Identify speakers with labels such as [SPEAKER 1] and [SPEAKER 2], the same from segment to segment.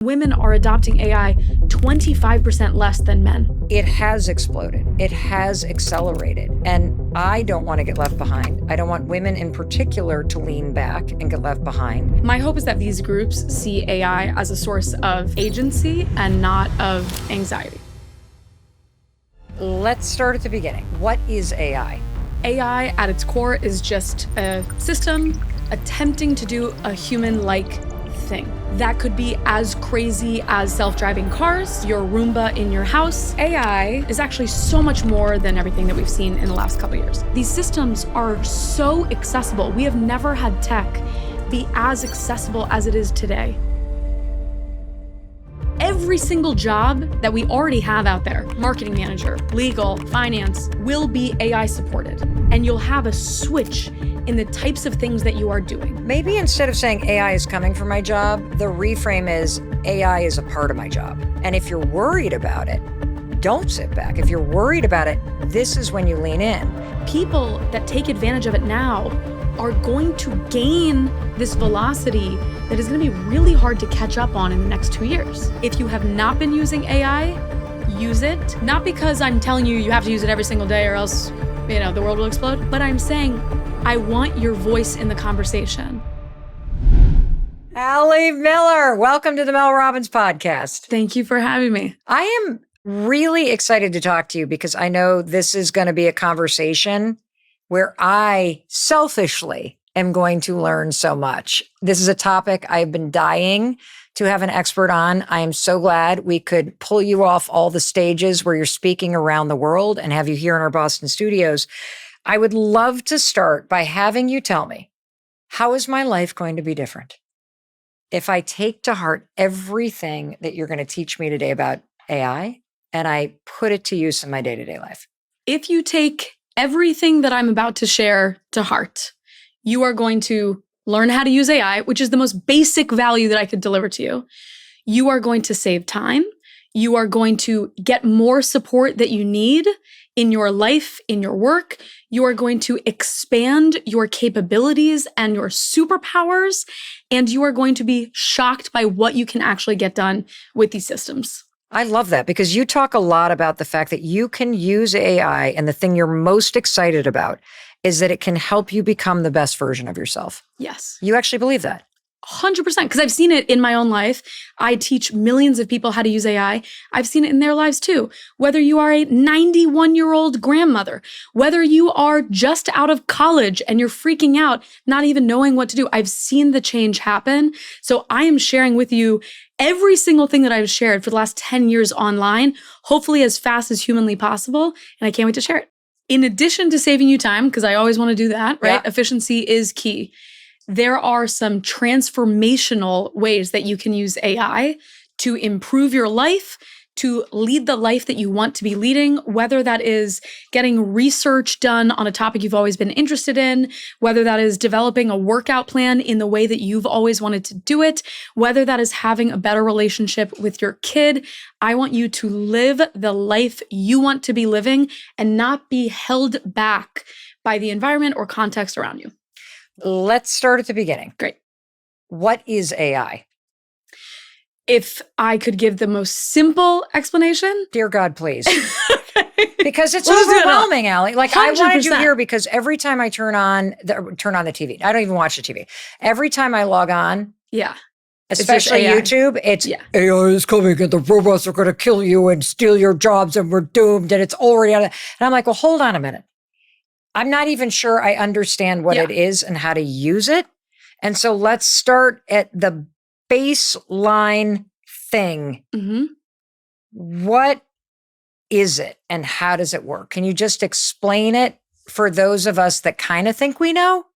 [SPEAKER 1] Women are adopting AI 25% less than men.
[SPEAKER 2] It has exploded. It has accelerated. And I don't want to get left behind. I don't want women in particular to lean back and get left behind.
[SPEAKER 1] My hope is that these groups see AI as a source of agency and not of anxiety.
[SPEAKER 2] Let's start at the beginning. What is AI?
[SPEAKER 1] AI at its core is just a system attempting to do a human-like thing. That could be as crazy as self-driving cars, your Roomba in your house. AI is actually so much more than everything that we've seen in the last couple of years. These systems are so accessible. We have never had tech be as accessible as it is today. Every single job that we already have out there, marketing manager, legal, finance, will be AI supported. And you'll have a switch in the types of things that you are doing.
[SPEAKER 2] Maybe instead of saying AI is coming for my job, the reframe is AI is a part of my job. And if you're worried about it, don't sit back. If you're worried about it, this is when you lean in.
[SPEAKER 1] People that take advantage of it now are going to gain this velocity that is going to be really hard to catch up on in the next 2 years. If you have not been using AI, use it. Not because I'm telling you you have to use it every single day or else, the world will explode, but I'm saying I want your voice in the conversation.
[SPEAKER 2] Allie Miller, welcome to the Mel Robbins podcast.
[SPEAKER 1] Thank you for having me.
[SPEAKER 2] I am really excited to talk to you because I know this is going to be a conversation where I selfishly am going to learn so much. This is a topic I've been dying to have an expert on. I am so glad we could pull you off all the stages where you're speaking around the world and have you here in our Boston studios. I would love to start by having you tell me, how is my life going to be different if I take to heart everything that you're going to teach me today about AI and I put it to use in my day-to-day life?
[SPEAKER 1] If you take everything that I'm about to share to heart, you are going to learn how to use AI, which is the most basic value that I could deliver to you. You are going to save time. You are going to get more support that you need in your life, in your work. You are going to expand your capabilities and your superpowers, and you are going to be shocked by what you can actually get done with these systems.
[SPEAKER 2] I love that because you talk a lot about the fact that you can use AI, and the thing you're most excited about is that it can help you become the best version of yourself.
[SPEAKER 1] Yes.
[SPEAKER 2] You actually believe that?
[SPEAKER 1] 100%, because I've seen it in my own life. I teach millions of people how to use AI. I've seen it in their lives too. Whether you are a 91-year-old grandmother, whether you are just out of college and you're freaking out, not even knowing what to do, I've seen the change happen. So I am sharing with you every single thing that I've shared for the last 10 years online, hopefully as fast as humanly possible, and I can't wait to share it. In addition to saving you time, because I always want to do that, right? Yeah. Efficiency is key. There are some transformational ways that you can use AI to improve your life, to lead the life that you want to be leading, whether that is getting research done on a topic you've always been interested in, whether that is developing a workout plan in the way that you've always wanted to do it, whether that is having a better relationship with your kid. I want you to live the life you want to be living and not be held back by the environment or context around you.
[SPEAKER 2] Let's start at the beginning.
[SPEAKER 1] Great.
[SPEAKER 2] What is AI?
[SPEAKER 1] If I could give the most simple explanation.
[SPEAKER 2] Dear God, please.
[SPEAKER 1] Okay.
[SPEAKER 2] Because it's overwhelming, Allie. Like 100%. I wanted you here because every time I turn on the TV, I don't even watch the TV. Every time I log on, especially YouTube, it's AI is coming and the robots are going to kill you and steal your jobs and we're doomed and it's already on it. And I'm like, well, hold on a minute. I'm not even sure I understand what it is and how to use it. And so let's start at the baseline thing.
[SPEAKER 1] Mm-hmm.
[SPEAKER 2] What is it and how does it work? Can you just explain it for those of us that kind of think we know?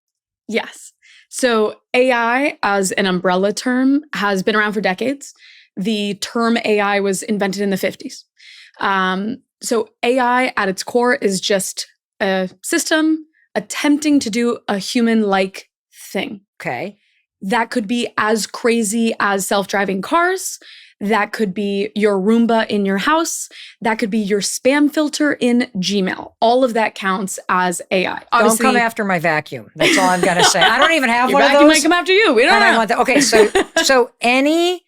[SPEAKER 1] Yes. So AI as an umbrella term has been around for decades. The term AI was invented in the 50s. So AI at its core is just a system attempting to do a human-like thing.
[SPEAKER 2] Okay.
[SPEAKER 1] That could be as crazy as self-driving cars. That could be your Roomba in your house. That could be your spam filter in Gmail. All of that counts as AI.
[SPEAKER 2] Obviously, don't come after my vacuum. That's all I'm going to say. I don't even have
[SPEAKER 1] your
[SPEAKER 2] one of those.
[SPEAKER 1] Your vacuum might come after you. We don't know.
[SPEAKER 2] I want that. Okay, so any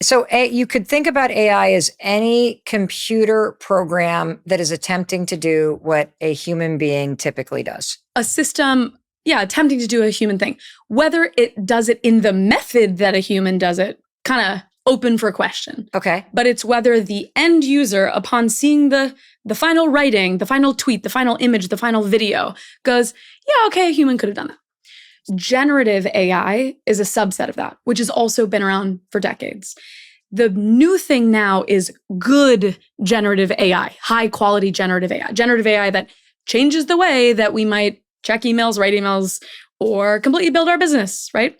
[SPEAKER 2] So you could think about AI as any computer program that is attempting to do what a human being typically does.
[SPEAKER 1] A system, attempting to do a human thing. Whether it does it in the method that a human does it, kind of open for question.
[SPEAKER 2] Okay.
[SPEAKER 1] But it's whether the end user, upon seeing the final writing, the final tweet, the final image, the final video, goes, yeah, okay, a human could have done that. Generative AI is a subset of that, which has also been around for decades. The new thing now is good generative AI, high quality generative AI that changes the way that we might check emails, write emails, or completely build our business, right?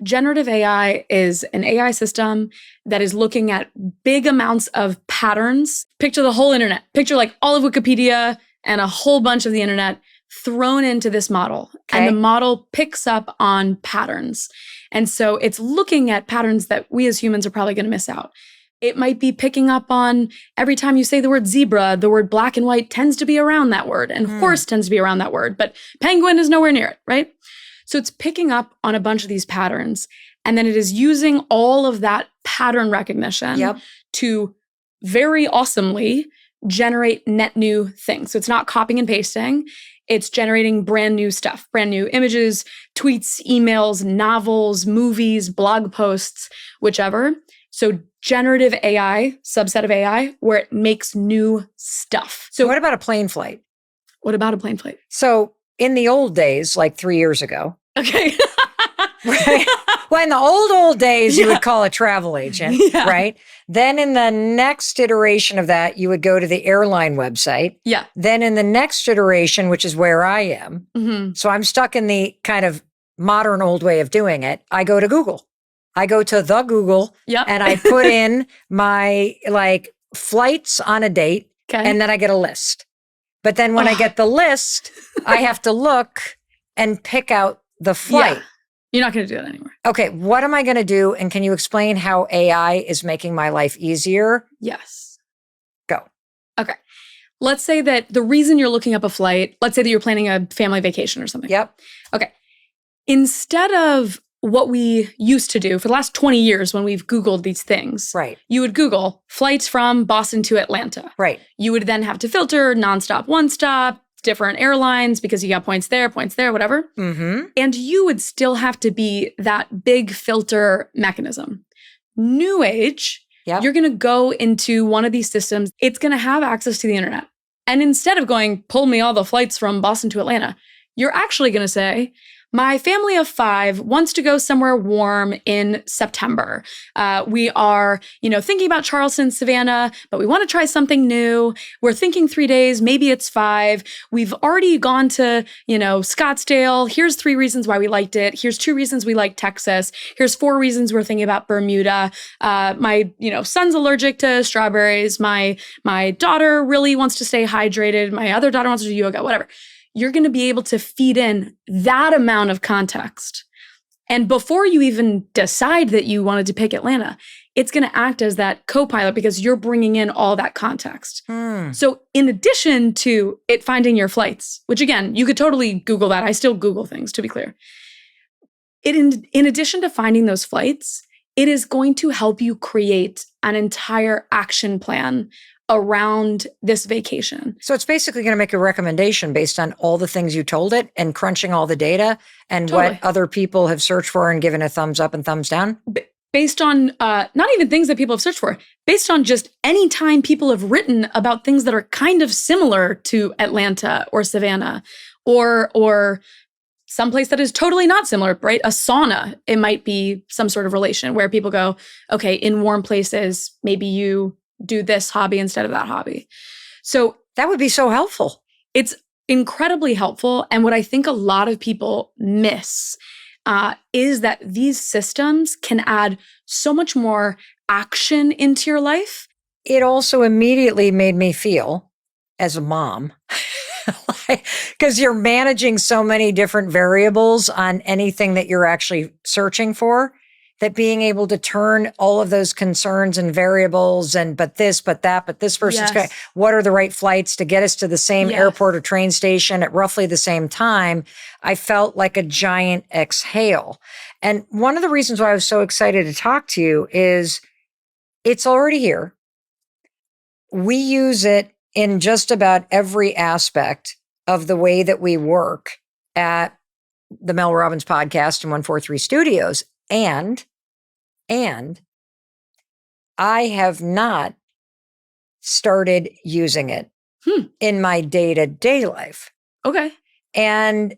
[SPEAKER 1] Generative AI is an AI system that is looking at big amounts of patterns. Picture the whole internet. Picture like all of Wikipedia and a whole bunch of the internet thrown into this model.
[SPEAKER 2] Okay.
[SPEAKER 1] And the model picks up on patterns. And so it's looking at patterns that we as humans are probably going to miss out. It might be picking up on every time you say the word zebra, the word black and white tends to be around that word, and horse tends to be around that word, but penguin is nowhere near it, right? So it's picking up on a bunch of these patterns, and then it is using all of that pattern recognition to very awesomely generate net new things. So it's not copying and pasting. It's generating brand new stuff, brand new images, tweets, emails, novels, movies, blog posts, whichever. So generative AI, subset of AI, where it makes new stuff. So
[SPEAKER 2] what about a plane flight?
[SPEAKER 1] What about a plane flight?
[SPEAKER 2] So in the old days, like 3 years ago.
[SPEAKER 1] Okay.
[SPEAKER 2] Right? Well, in the old days, you would call a travel agent, right? Then in the next iteration of that, you would go to the airline website.
[SPEAKER 1] Yeah.
[SPEAKER 2] Then in the next iteration, which is where I am, so I'm stuck in the kind of modern old way of doing it. I go to Google. I go to the Google and I put in my like flights on a date and then I get a list. But then when I get the list, I have to look and pick out the flight.
[SPEAKER 1] Yeah. You're not going to do that anymore.
[SPEAKER 2] Okay, what am I going to do? And can you explain how AI is making my life easier?
[SPEAKER 1] Yes.
[SPEAKER 2] Go.
[SPEAKER 1] Okay. Let's say that the reason you're looking up a flight, let's say that you're planning a family vacation or something.
[SPEAKER 2] Yep.
[SPEAKER 1] Okay. Instead of what we used to do for the last 20 years when we've Googled these things,
[SPEAKER 2] right?
[SPEAKER 1] You would Google flights from Boston to Atlanta.
[SPEAKER 2] Right.
[SPEAKER 1] You would then have to filter nonstop, one stop, different airlines because you got points there, whatever.
[SPEAKER 2] Mm-hmm.
[SPEAKER 1] And you would still have to be that big filter mechanism. New age, you're going to go into one of these systems. It's going to have access to the internet. And instead of going, pull me all the flights from Boston to Atlanta, you're actually going to say, my family of 5 wants to go somewhere warm in September. We are, thinking about Charleston, Savannah, but we want to try something new. We're thinking 3 days, maybe it's 5. We've already gone to, Scottsdale. Here's 3 reasons why we liked it. Here's 2 reasons we like Texas. Here's 4 reasons we're thinking about Bermuda. My, son's allergic to strawberries. My daughter really wants to stay hydrated. My other daughter wants to do yoga, whatever. You're going to be able to feed in that amount of context. And before you even decide that you wanted to pick Atlanta, it's going to act as that co-pilot because you're bringing in all that context. So in addition to it finding your flights, which again, you could totally Google that. I still Google things, to be clear. In addition to finding those flights, it is going to help you create an entire action plan around this vacation.
[SPEAKER 2] So it's basically going to make a recommendation based on all the things you told it and crunching all the data and what other people have searched for and given a thumbs up and thumbs down?
[SPEAKER 1] Based on not even things that people have searched for, based on just any time people have written about things that are kind of similar to Atlanta or Savannah or someplace that is totally not similar, right? A sauna, it might be some sort of relation where people go, okay, in warm places, maybe you do this hobby instead of that hobby. So
[SPEAKER 2] that would be so helpful.
[SPEAKER 1] It's incredibly helpful. And what I think a lot of people miss is that these systems can add so much more action into your life.
[SPEAKER 2] It also immediately made me feel, as a mom, because you're managing so many different variables on anything that you're actually searching for, that being able to turn all of those concerns and variables and but this, but that, but this person's going, what are the right flights to get us to the same airport or train station at roughly the same time, I felt like a giant exhale. And one of the reasons why I was so excited to talk to you is It's already here. We use it in just about every aspect of the way that we work at the Mel Robbins podcast and 143 Studios. And I have not started using it in my day-to-day life.
[SPEAKER 1] Okay.
[SPEAKER 2] And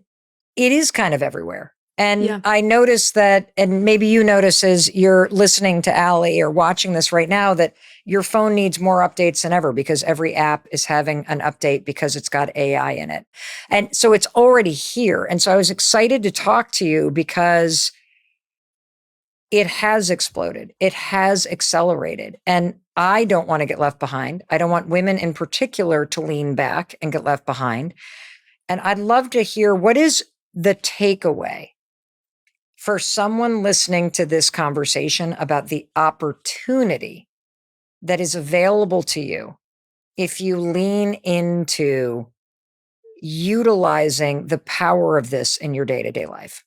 [SPEAKER 2] it is kind of everywhere. And
[SPEAKER 1] Yeah.
[SPEAKER 2] I noticed that, and maybe you notice as you're listening to Allie or watching this right now, that your phone needs more updates than ever because every app is having an update because it's got AI in it. And so it's already here. And so I was excited to talk to you because it has exploded. It has accelerated. And I don't want to get left behind. I don't want women in particular to lean back and get left behind. And I'd love to hear, what is the takeaway for someone listening to this conversation about the opportunity that is available to you if you lean into utilizing the power of this in your day-to-day life?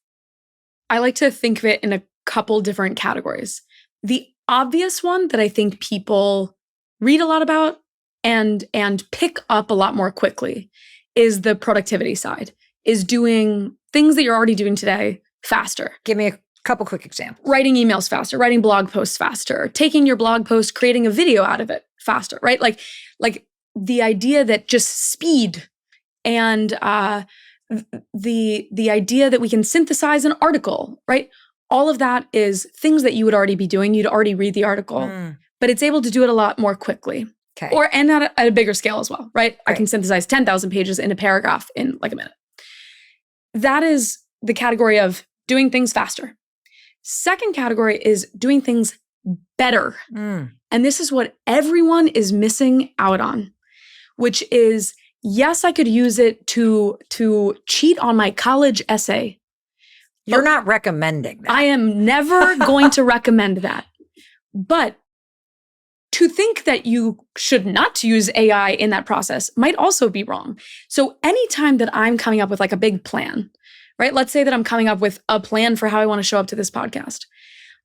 [SPEAKER 1] I like to think of it in a couple different categories. The obvious one that I think people read a lot about and pick up a lot more quickly is the productivity side, is doing things that you're already doing today faster.
[SPEAKER 2] Give me a couple quick examples.
[SPEAKER 1] Writing emails faster, writing blog posts faster, taking your blog post, creating a video out of it faster, right? Like the idea that just speed and the idea that we can synthesize an article, right? All of that is things that you would already be doing. You'd already read the article, but it's able to do it a lot more quickly.
[SPEAKER 2] Okay.
[SPEAKER 1] And at a bigger scale as well, right? I can synthesize 10,000 pages in a paragraph in like a minute. That is the category of doing things faster. Second category is doing things better. And this is what everyone is missing out on, which is, yes, I could use it to cheat on my college essay.
[SPEAKER 2] You're not recommending that.
[SPEAKER 1] I am never going to recommend that. But to think that you should not use AI in that process might also be wrong. So anytime that I'm coming up with like a big plan, right? Let's say that I'm coming up with a plan for how I want to show up to this podcast.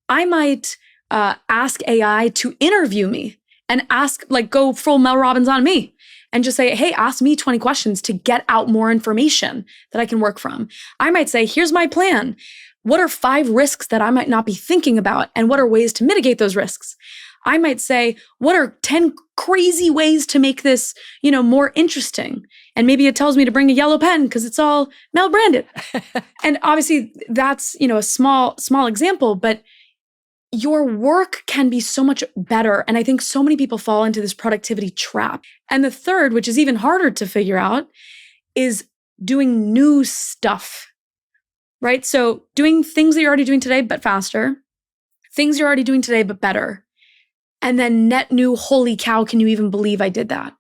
[SPEAKER 1] I might ask AI to interview me and go full Mel Robbins on me and just say, hey, ask me 20 questions to get out more information that I can work from. I might say, here's my plan. What are 5 risks that I might not be thinking about? And what are ways to mitigate those risks? I might say, what are 10 crazy ways to make this, more interesting? And maybe it tells me to bring a yellow pen because it's all Mel branded. And obviously that's, a small example, but your work can be so much better. And I think so many people fall into this productivity trap. And the third, which is even harder to figure out, is doing new stuff, right? So doing things that you're already doing today, but faster, things you're already doing today, but better. And then net new, holy cow, can you even believe I did that?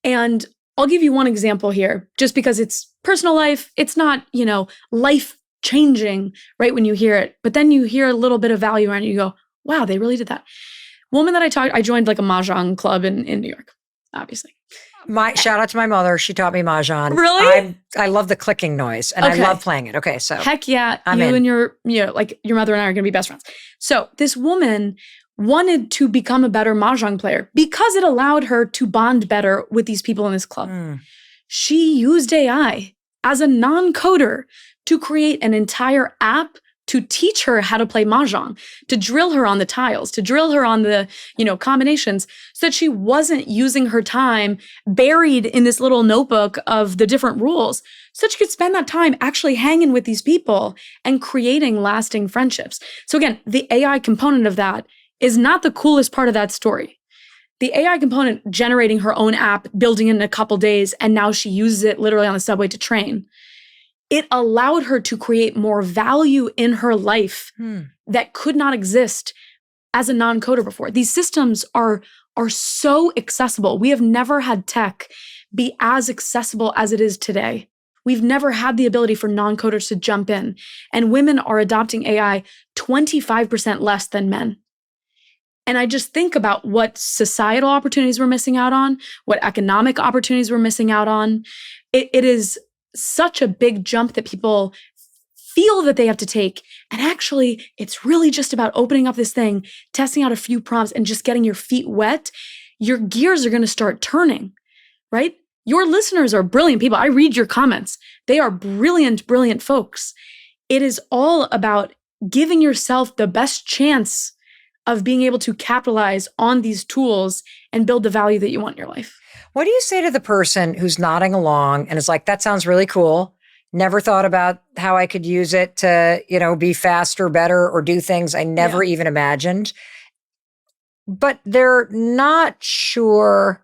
[SPEAKER 1] And I'll give you one example here, just because it's personal life. It's not, life changing right when you hear it, but then you hear a little bit of value around it. You go, wow, they really did that. Woman that I joined like a mahjong club in New York, obviously.
[SPEAKER 2] Shout out to my mother. She taught me mahjong.
[SPEAKER 1] Really?
[SPEAKER 2] I love the clicking noise and I love playing it. Okay, so
[SPEAKER 1] heck yeah, and your mother and I are going to be best friends. So this woman wanted to become a better mahjong player because it allowed her to bond better with these people in this club. She used AI as a non-coder to create an entire app to teach her how to play mahjong, to drill her on the tiles, to drill her on the, combinations, so that she wasn't using her time buried in this little notebook of the different rules, so that she could spend that time actually hanging with these people and creating lasting friendships. So again, the AI component of that is not the coolest part of that story. The AI component generating her own app, building it in a couple days, and now she uses it literally on the subway to train. It allowed her to create more value in her life that could not exist as a non-coder before. These systems are so accessible. We have never had tech be as accessible as it is today. We've never had the ability for non-coders to jump in. And women are adopting AI 25% less than men. And I just think about what societal opportunities we're missing out on, what economic opportunities we're missing out on. It is such a big jump that people feel that they have to take. And actually, it's really just about opening up this thing, testing out a few prompts, and just getting your feet wet. Your gears are going to start turning, right? Your listeners are brilliant people. I read your comments. They are brilliant, brilliant folks. It is all about giving yourself the best chance of being able to capitalize on these tools and build the value that you want in your life.
[SPEAKER 2] What do you say to the person who's nodding along and is like, that sounds really cool. Never thought about how I could use it to, be faster, better, or do things I never even imagined. But they're not sure,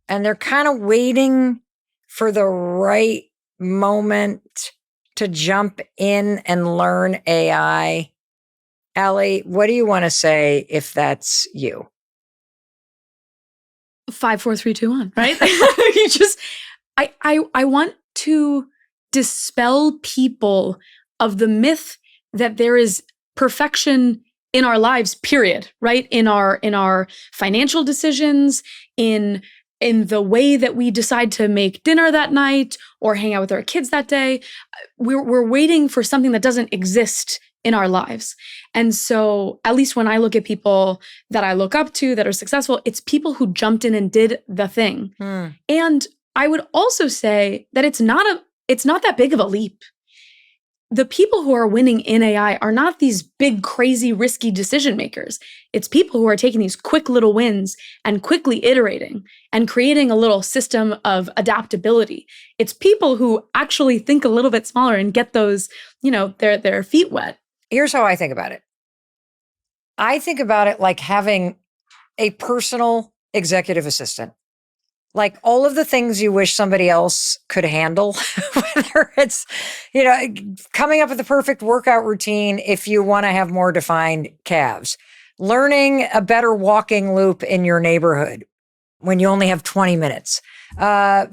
[SPEAKER 2] and they're kind of waiting for the right moment to jump in and learn AI. Allie, what do you want to say if that's you?
[SPEAKER 1] 5, 4, 3, 2, 1, right? I want to dispel people of the myth that there is perfection in our lives, period, right? In our financial decisions, in the way that we decide to make dinner that night or hang out with our kids that day. We're waiting for something that doesn't exist in our lives. And so at least when I look at people that I look up to that are successful, it's people who jumped in and did the thing. And I would also say that it's not that big of a leap. The people who are winning in AI are not these big, crazy, risky decision makers. It's people who are taking these quick little wins and quickly iterating and creating a little system of adaptability. It's people who actually think a little bit smaller and get those, their feet wet.
[SPEAKER 2] Here's how I think about it. I think about it like having a personal executive assistant. Like all of the things you wish somebody else could handle, whether it's, coming up with the perfect workout routine if you want to have more defined calves, learning a better walking loop in your neighborhood when you only have 20 minutes. I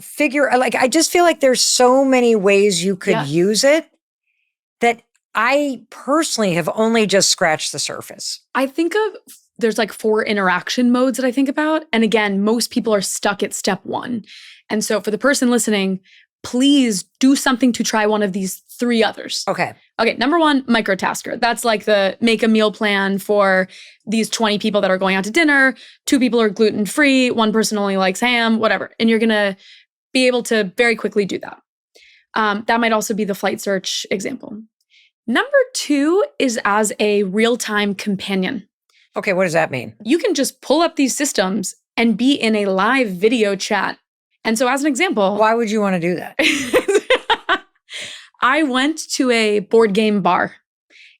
[SPEAKER 2] just feel like there's so many ways you could use it that I personally have only just scratched the surface.
[SPEAKER 1] I think there's like 4 interaction modes that I think about. And again, most people are stuck at step 1. And so for the person listening, please do something to try one of these 3 others.
[SPEAKER 2] Okay.
[SPEAKER 1] Number 1, microtasker. That's like the make a meal plan for these 20 people that are going out to dinner. 2 people are gluten-free. 1 person only likes ham, whatever. And you're going to be able to very quickly do that. That might also be the flight search example. Number 2 is as a real-time companion.
[SPEAKER 2] Okay, what does that mean?
[SPEAKER 1] You can just pull up these systems and be in a live video chat. And so as an example—
[SPEAKER 2] Why would you want to do that?
[SPEAKER 1] I went to a board game bar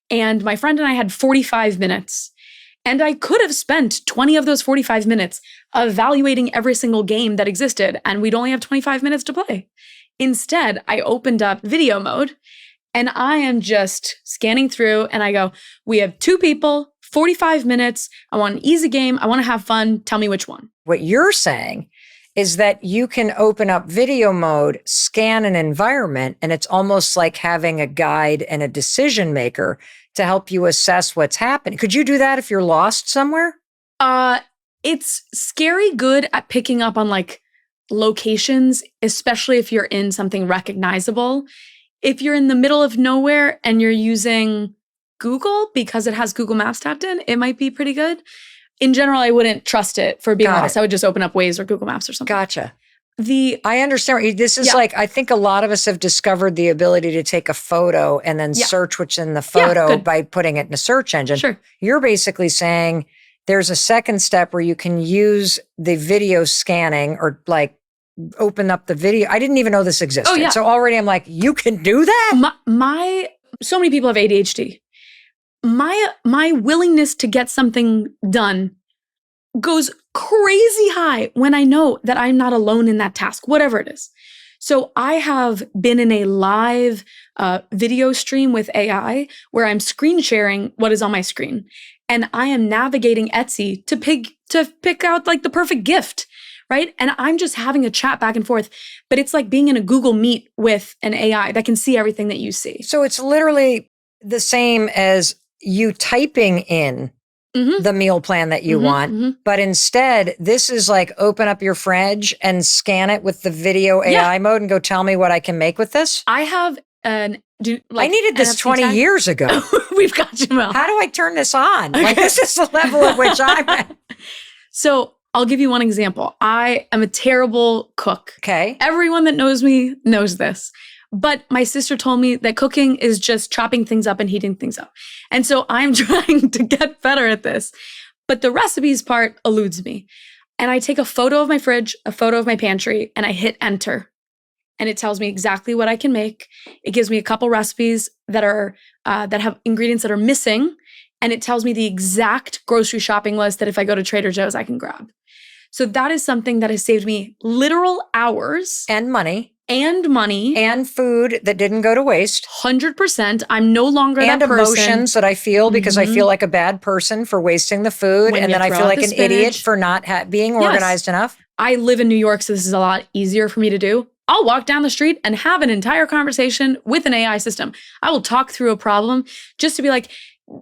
[SPEAKER 1] and my friend and I had 45 minutes. And I could have spent 20 of those 45 minutes evaluating every single game that existed, and we'd only have 25 minutes to play. Instead, I opened up video mode and I am just scanning through and I go, we have 2 people, 45 minutes. I want an easy game. I want to have fun. Tell me which one.
[SPEAKER 2] What you're saying is that you can open up video mode, scan an environment, and it's almost like having a guide and a decision maker to help you assess what's happening. Could you do that if you're lost somewhere?
[SPEAKER 1] It's scary good at picking up on like locations, especially if you're in something recognizable. If you're in the middle of nowhere and you're using Google because it has Google Maps tapped in, it might be pretty good. In general, I wouldn't trust it for being lost. I would just open up Waze or Google Maps or something.
[SPEAKER 2] Gotcha. I understand. This is like, I think a lot of us have discovered the ability to take a photo and then search what's in the photo by putting it in a search engine.
[SPEAKER 1] Sure.
[SPEAKER 2] You're basically saying there's a second step where you can use the video scanning or like open up the video. I didn't even know this existed.
[SPEAKER 1] Oh, yeah.
[SPEAKER 2] So already I'm like, you can do that?
[SPEAKER 1] So many people have ADHD. My willingness to get something done goes crazy high when I know that I'm not alone in that task, whatever it is. So I have been in a live video stream with AI where I'm screen sharing what is on my screen. And I am navigating Etsy to pick out like the perfect gift, right? And I'm just having a chat back and forth, but it's like being in a Google Meet with an AI that can see everything that you see.
[SPEAKER 2] So it's literally the same as you typing in the meal plan that you want, but instead this is like open up your fridge and scan it with the video AI mode and go tell me what I can make with this.
[SPEAKER 1] I have an
[SPEAKER 2] I needed this
[SPEAKER 1] NFT
[SPEAKER 2] 20
[SPEAKER 1] tag?
[SPEAKER 2] years ago.
[SPEAKER 1] We've got you, Mel.
[SPEAKER 2] How do I turn this on? Like, this is the level at which I'm at.
[SPEAKER 1] So I'll give you one example. I am a terrible cook.
[SPEAKER 2] Okay.
[SPEAKER 1] Everyone that knows me knows this. But my sister told me that cooking is just chopping things up and heating things up. And so I'm trying to get better at this. But the recipes part eludes me. And I take a photo of my fridge, a photo of my pantry, and I hit enter. And it tells me exactly what I can make. It gives me a couple recipes that are that have ingredients that are missing. And it tells me the exact grocery shopping list that if I go to Trader Joe's, I can grab. So that is something that has saved me literal hours.
[SPEAKER 2] And money.
[SPEAKER 1] And money.
[SPEAKER 2] And food that didn't go to waste.
[SPEAKER 1] 100%. I'm no longer that person.
[SPEAKER 2] And emotions that I feel because I feel like a bad person for wasting the food.
[SPEAKER 1] When
[SPEAKER 2] and
[SPEAKER 1] you
[SPEAKER 2] then I
[SPEAKER 1] throw
[SPEAKER 2] feel
[SPEAKER 1] out
[SPEAKER 2] like
[SPEAKER 1] the
[SPEAKER 2] an idiot
[SPEAKER 1] spinach.
[SPEAKER 2] for not being organized enough.
[SPEAKER 1] I live in New York, so this is a lot easier for me to do. I'll walk down the street and have an entire conversation with an AI system. I will talk through a problem just to be like,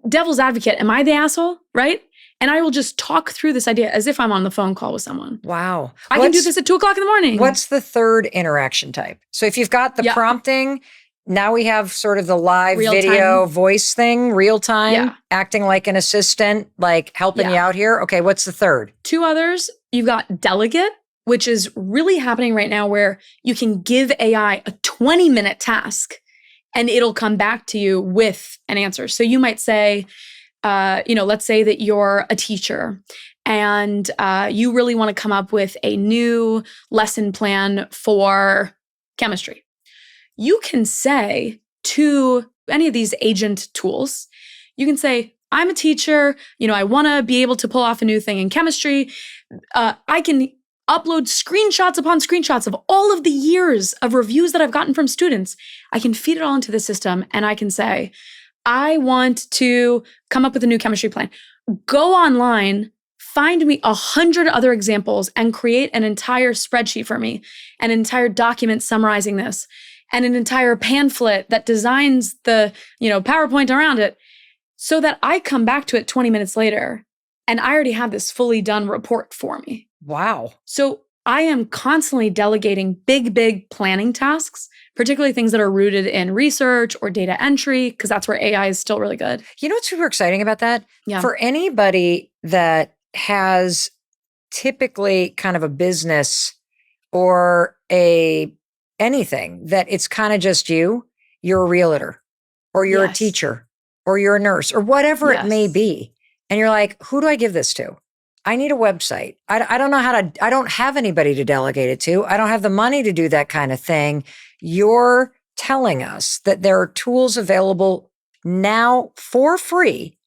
[SPEAKER 1] devil's advocate, am I the asshole? Right? And I will just talk through this idea as if I'm on the phone call with someone.
[SPEAKER 2] Wow.
[SPEAKER 1] I can do this at 2:00 in the morning.
[SPEAKER 2] What's the third interaction type? So if you've got the prompting, now we have sort of the live
[SPEAKER 1] Real
[SPEAKER 2] video
[SPEAKER 1] time.
[SPEAKER 2] voice thing, real time,
[SPEAKER 1] Yeah.
[SPEAKER 2] acting like an assistant, like helping you out here. Okay, what's the third?
[SPEAKER 1] Two others, you've got delegate, which is really happening right now where you can give AI a 20-minute task and it'll come back to you with an answer. So you might say, let's say that you're a teacher and you really want to come up with a new lesson plan for chemistry. You can say to any of these agent tools, you can say, I'm a teacher, I want to be able to pull off a new thing in chemistry. I can upload screenshots upon screenshots of all of the years of reviews that I've gotten from students. I can feed it all into the system and I can say, I want to come up with a new chemistry plan. Go online, find me 100 other examples and create an entire spreadsheet for me, an entire document summarizing this, and an entire pamphlet that designs the, PowerPoint around it so that I come back to it 20 minutes later and I already have this fully done report for me.
[SPEAKER 2] Wow.
[SPEAKER 1] So I am constantly delegating big planning tasks, particularly things that are rooted in research or data entry, because that's where AI is still really good.
[SPEAKER 2] You know what's super exciting about that?
[SPEAKER 1] Yeah.
[SPEAKER 2] For anybody that has typically kind of a business or anything that it's kind of just you're a realtor or you're a teacher or you're a nurse or whatever it may be. And you're like, who do I give this to? I need a website. I don't know I don't have anybody to delegate it to. I don't have the money to do that kind of thing. You're telling us that there are tools available now for free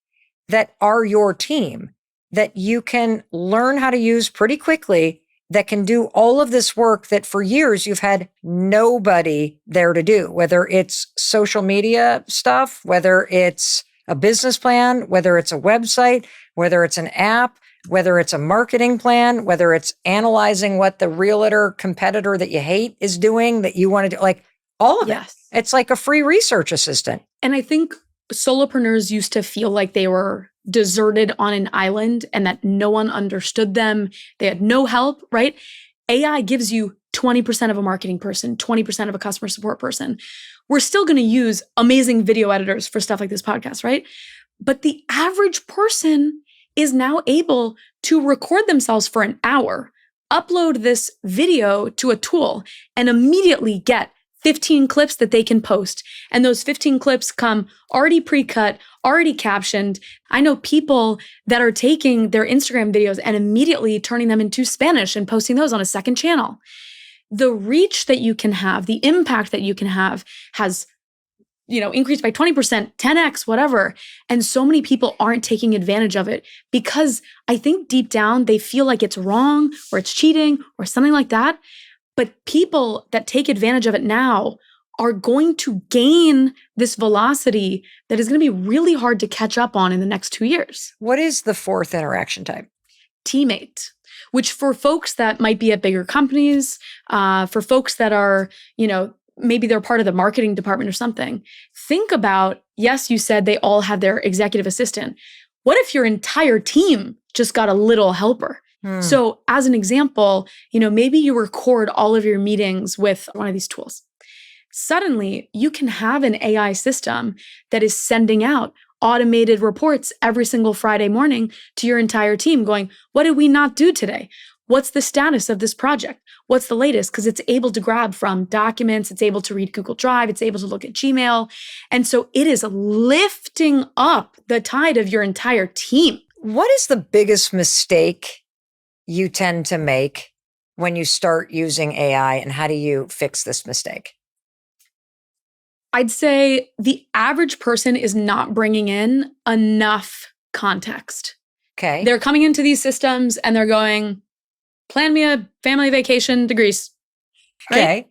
[SPEAKER 2] that are your team that you can learn how to use pretty quickly that can do all of this work that for years you've had nobody there to do, whether it's social media stuff, whether it's a business plan, whether it's a website, whether it's an app, whether it's a marketing plan, whether it's analyzing what the realtor competitor that you hate is doing that you want to do, like all of it. It's like a free research assistant.
[SPEAKER 1] And I think solopreneurs used to feel like they were deserted on an island and that no one understood them. They had no help, right? AI gives you 20% of a marketing person, 20% of a customer support person. We're still going to use amazing video editors for stuff like this podcast, right? But the average person is now able to record themselves for an hour, upload this video to a tool, and immediately get 15 clips that they can post. And those 15 clips come already pre-cut, already captioned. I know people that are taking their Instagram videos and immediately turning them into Spanish and posting those on a second channel. The reach that you can have, the impact that you can have has increased by 20%, 10x, whatever. And so many people aren't taking advantage of it because I think deep down they feel like it's wrong or it's cheating or something like that. But people that take advantage of it now are going to gain this velocity that is going to be really hard to catch up on in the next 2 years.
[SPEAKER 2] What is the fourth interaction type?
[SPEAKER 1] Teammate, which for folks that might be at bigger companies, for folks that are, maybe they're part of the marketing department or something. Think about, yes, you said they all have their executive assistant. What if your entire team just got a little helper? So as an example, maybe you record all of your meetings with one of these tools. Suddenly, you can have an AI system that is sending out automated reports every single Friday morning to your entire team going, what did we not do today? What's the status of this project? What's the latest? Because it's able to grab from documents, it's able to read Google Drive, it's able to look at Gmail. And so it is lifting up the tide of your entire team.
[SPEAKER 2] What is the biggest mistake you tend to make when you start using AI, and how do you fix this mistake?
[SPEAKER 1] I'd say the average person is not bringing in enough context.
[SPEAKER 2] Okay.
[SPEAKER 1] They're coming into these systems and they're going, plan me a family vacation to Greece. Right?
[SPEAKER 2] Okay.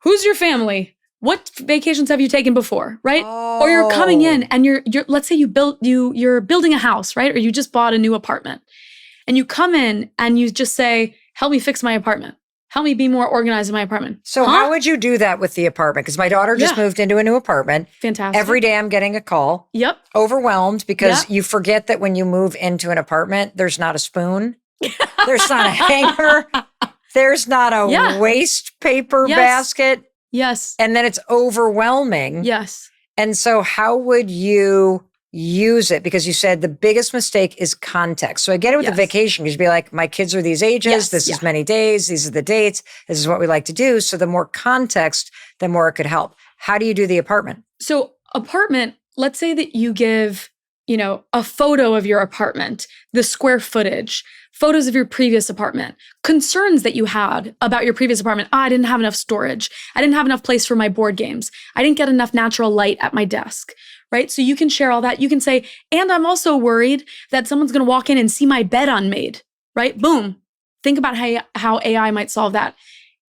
[SPEAKER 1] Who's your family? What vacations have you taken before? Right?
[SPEAKER 2] Oh.
[SPEAKER 1] Or you're coming in and you're let's say you're building a house, right? Or you just bought a new apartment. And you come in and you just say, help me fix my apartment. Help me be more organized in my apartment.
[SPEAKER 2] So how would you do that with the apartment? Because my daughter just moved into a new apartment.
[SPEAKER 1] Fantastic.
[SPEAKER 2] Every day I'm getting a call.
[SPEAKER 1] Yep.
[SPEAKER 2] Overwhelmed because you forget that when you move into an apartment, there's not a spoon. There's not a hanger. There's not a waste paper basket.
[SPEAKER 1] Yes.
[SPEAKER 2] And then it's overwhelming.
[SPEAKER 1] Yes.
[SPEAKER 2] And so how would you use it? Because you said the biggest mistake is context. So I get it with the vacation. You'd be like, my kids are these ages. This is many days. These are the dates. This is what we like to do. So the more context, the more it could help. How do you do the apartment?
[SPEAKER 1] So apartment, let's say that you give, a photo of your apartment, the square footage, photos of your previous apartment, concerns that you had about your previous apartment. I didn't have enough storage. I didn't have enough place for my board games. I didn't get enough natural light at my desk, right? So you can share all that. You can say, and I'm also worried that someone's going to walk in and see my bed unmade, right? Boom. Think about how AI might solve that.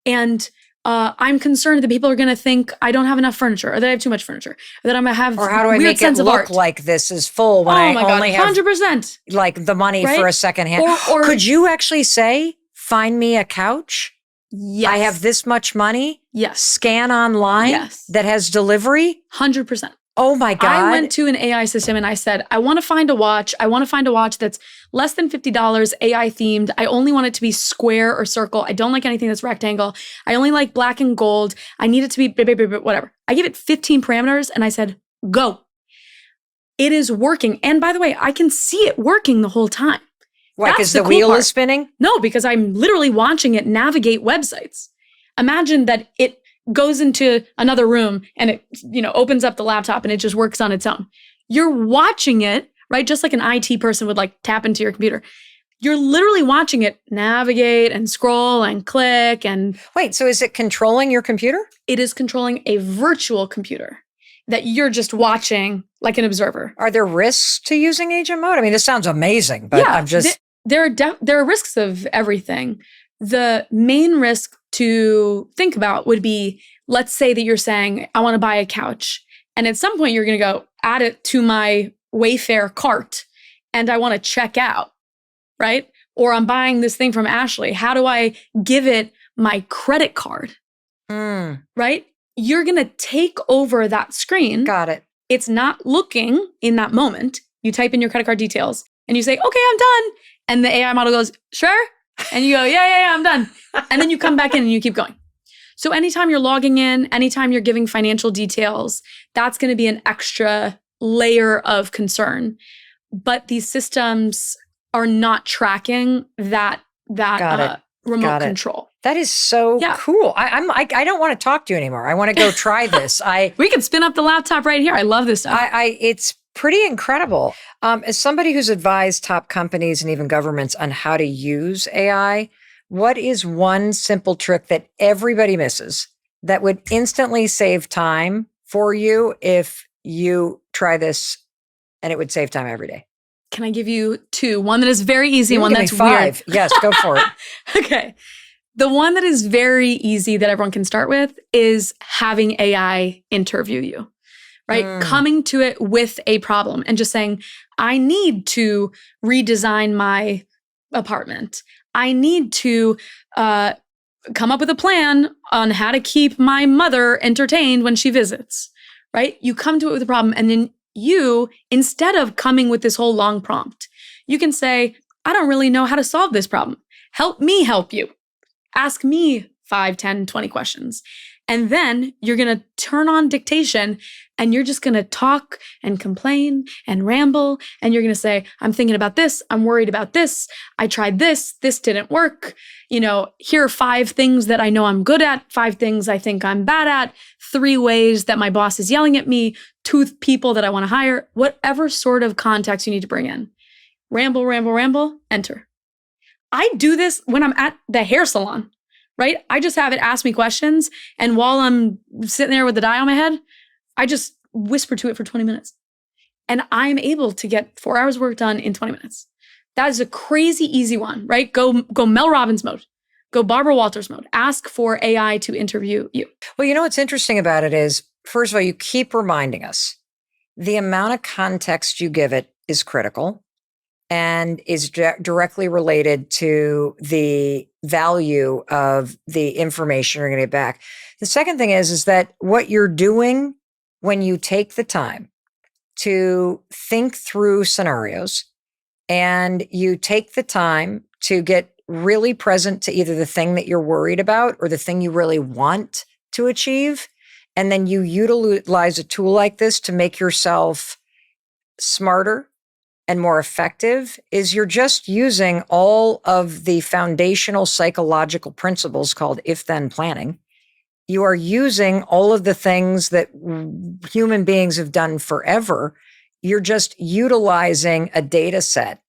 [SPEAKER 1] And I'm concerned that people are going to think I don't have enough furniture, or that I have too much furniture, or that I'm going to have
[SPEAKER 2] or how do I
[SPEAKER 1] weird
[SPEAKER 2] make
[SPEAKER 1] sense
[SPEAKER 2] it
[SPEAKER 1] of
[SPEAKER 2] look
[SPEAKER 1] art.
[SPEAKER 2] Like this is full when I only have
[SPEAKER 1] 100%.
[SPEAKER 2] like the money
[SPEAKER 1] Right?
[SPEAKER 2] for a secondhand.
[SPEAKER 1] Or
[SPEAKER 2] could you actually say, find me a couch?
[SPEAKER 1] Yes.
[SPEAKER 2] I have this much money.
[SPEAKER 1] Yes.
[SPEAKER 2] Scan online that has delivery.
[SPEAKER 1] 100%.
[SPEAKER 2] Oh my God.
[SPEAKER 1] I went to an AI system and I said, I want to find a watch. I want to find a watch that's less than $50, AI themed. I only want it to be square or circle. I don't like anything that's rectangle. I only like black and gold. I need it to be whatever. I gave it 15 parameters and I said, go. It is working. And by the way, I can see it working the whole time.
[SPEAKER 2] Why? Because the wheel is spinning?
[SPEAKER 1] No, because I'm literally watching it navigate websites. Imagine that it goes into another room and it, opens up the laptop and it just works on its own. You're watching it, right? Just like an IT person would like tap into your computer. You're literally watching it navigate and scroll and click and...
[SPEAKER 2] Wait, so is it controlling your computer?
[SPEAKER 1] It is controlling a virtual computer that you're just watching like an observer.
[SPEAKER 2] Are there risks to using agent mode? I mean, this sounds amazing, but I'm just...
[SPEAKER 1] There are risks of everything. The main risk to think about would be, let's say that you're saying, I want to buy a couch. And at some point you're going to go add it to my Wayfair cart and I want to check out, right? Or I'm buying this thing from Ashley. How do I give it my credit card? Right? You're going to take over that screen.
[SPEAKER 2] Got it.
[SPEAKER 1] It's not looking in that moment. You type in your credit card details and you say, okay, I'm done. And the AI model goes, sure. And you go, yeah, I'm done. And then you come back in and you keep going. So anytime you're logging in, anytime you're giving financial details, that's going to be an extra layer of concern. But these systems are not tracking that remote control.
[SPEAKER 2] That is so cool. I don't want to talk to you anymore. I want to go try this.
[SPEAKER 1] We can spin up the laptop right here. I love this stuff.
[SPEAKER 2] It's pretty incredible. As somebody who's advised top companies and even governments on how to use AI, what is one simple trick that everybody misses that would instantly save time for you if you try this, and it would save time every day?
[SPEAKER 1] Can I give you two? One that is very easy, one that's
[SPEAKER 2] five.
[SPEAKER 1] Weird.
[SPEAKER 2] Yes, go for it.
[SPEAKER 1] Okay. The one that is very easy that everyone can start with is having AI interview you, right? Coming to it with a problem and just saying, I need to redesign my apartment. I need to come up with a plan on how to keep my mother entertained when she visits, right? You come to it with a problem and then you, instead of coming with this whole long prompt, you can say, I don't really know how to solve this problem. Help me help you. Ask me 5, 10, 20 questions. And then you're going to turn on dictation and you're just going to talk and complain and ramble. And you're going to say, I'm thinking about this. I'm worried about this. I tried this. This didn't work. Here are 5 things that I know I'm good at, 5 things I think I'm bad at, 3 ways that my boss is yelling at me, 2 people that I want to hire, whatever sort of context you need to bring in. Ramble, ramble, ramble, enter. I do this when I'm at the hair salon. Right? I just have it ask me questions. And while I'm sitting there with the dye on my head, I just whisper to it for 20 minutes. And I'm able to get 4 hours work done in 20 minutes. That is a crazy easy one, right? Go Mel Robbins mode. Go Barbara Walters mode. Ask for AI to interview you.
[SPEAKER 2] Well, what's interesting about it is, first of all, you keep reminding us the amount of context you give it is critical and is directly related to the value of the information you're going to get back. The second thing is that what you're doing when you take the time to think through scenarios and you take the time to get really present to either the thing that you're worried about or the thing you really want to achieve, and then you utilize a tool like this to make yourself smarter and more effective, is you're just using all of the foundational psychological principles called if-then planning. You are using all of the things that human beings have done forever. You're just utilizing a data set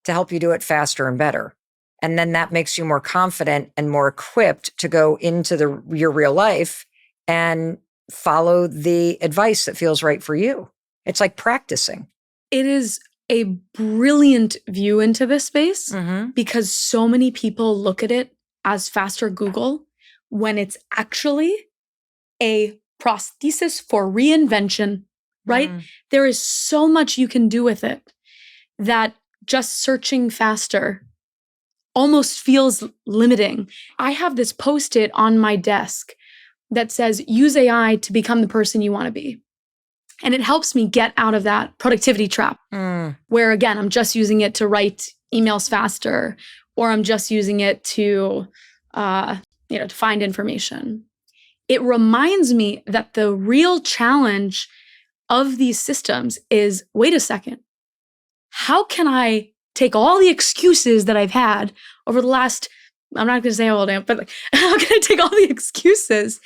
[SPEAKER 2] to help you do it faster and better. And then that makes you more confident and more equipped to go into your real life and follow the advice that feels right for you. It's like practicing.
[SPEAKER 1] It is a brilliant view into this space because so many people look at it as faster Google when it's actually a prosthesis for reinvention, right? There is so much you can do with it that just searching faster almost feels limiting. I have this Post-it on my desk that says, use AI to become the person you want to be. And it helps me get out of that productivity trap where, again, I'm just using it to write emails faster, or I'm just using it to find information. It reminds me that the real challenge of these systems is, wait a second, how can I take all the excuses that I've had over the last, I'm not going to say how old I am, but how can I take all the excuses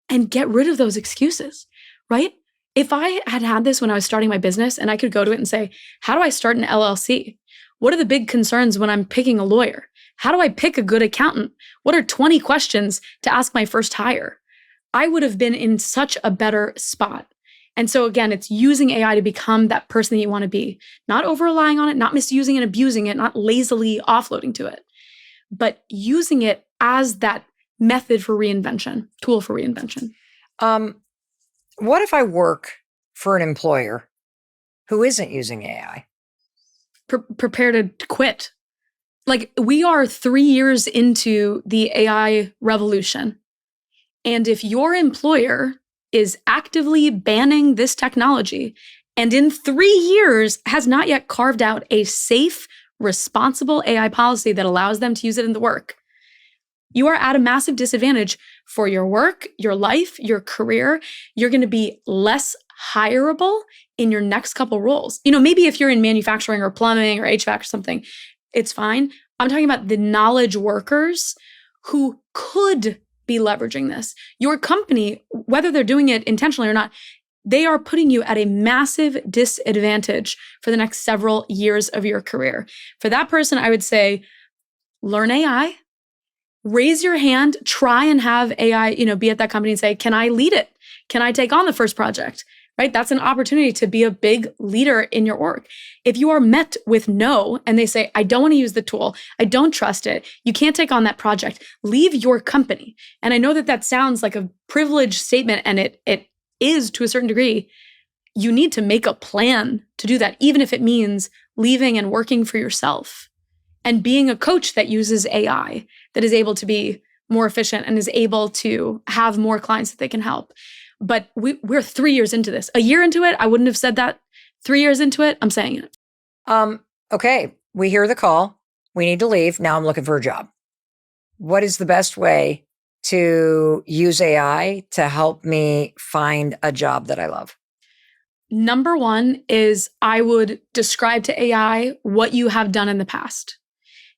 [SPEAKER 1] and get rid of those excuses, right? If I had this when I was starting my business and I could go to it and say, how do I start an LLC? What are the big concerns when I'm picking a lawyer? How do I pick a good accountant? What are 20 questions to ask my first hire? I would have been in such a better spot. And so again, it's using AI to become that person that you want to be, not over relying on it, not misusing and abusing it, not lazily offloading to it, but using it as that method for reinvention, tool for reinvention.
[SPEAKER 2] What if I work for an employer who isn't using AI?
[SPEAKER 1] Prepare to quit. Like, we are 3 years into the AI revolution. And if your employer is actively banning this technology and in 3 years has not yet carved out a safe, responsible AI policy that allows them to use it in the work, you are at a massive disadvantage for your work, your life, your career. You're going to be less hireable in your next couple roles. Maybe if you're in manufacturing or plumbing or HVAC or something, it's fine. I'm talking about the knowledge workers who could be leveraging this. Your company, whether they're doing it intentionally or not, they are putting you at a massive disadvantage for the next several years of your career. For that person, I would say, learn AI. Raise your hand, try and have AI, be at that company and say, can I lead it? Can I take on the first project? Right? That's an opportunity to be a big leader in your org. If you are met with no, and they say, I don't want to use the tool, I don't trust it, you can't take on that project, leave your company. And I know that sounds like a privileged statement, and it is to a certain degree. You need to make a plan to do that, even if it means leaving and working for yourself. And being a coach that uses AI, that is able to be more efficient and is able to have more clients that they can help. But we're 3 years into this. A year into it, I wouldn't have said that. 3 years into it, I'm saying it.
[SPEAKER 2] Okay, we hear the call. We need to leave. Now I'm looking for a job. What is the best way to use AI to help me find a job that I love?
[SPEAKER 1] Number one is I would describe to AI what you have done in the past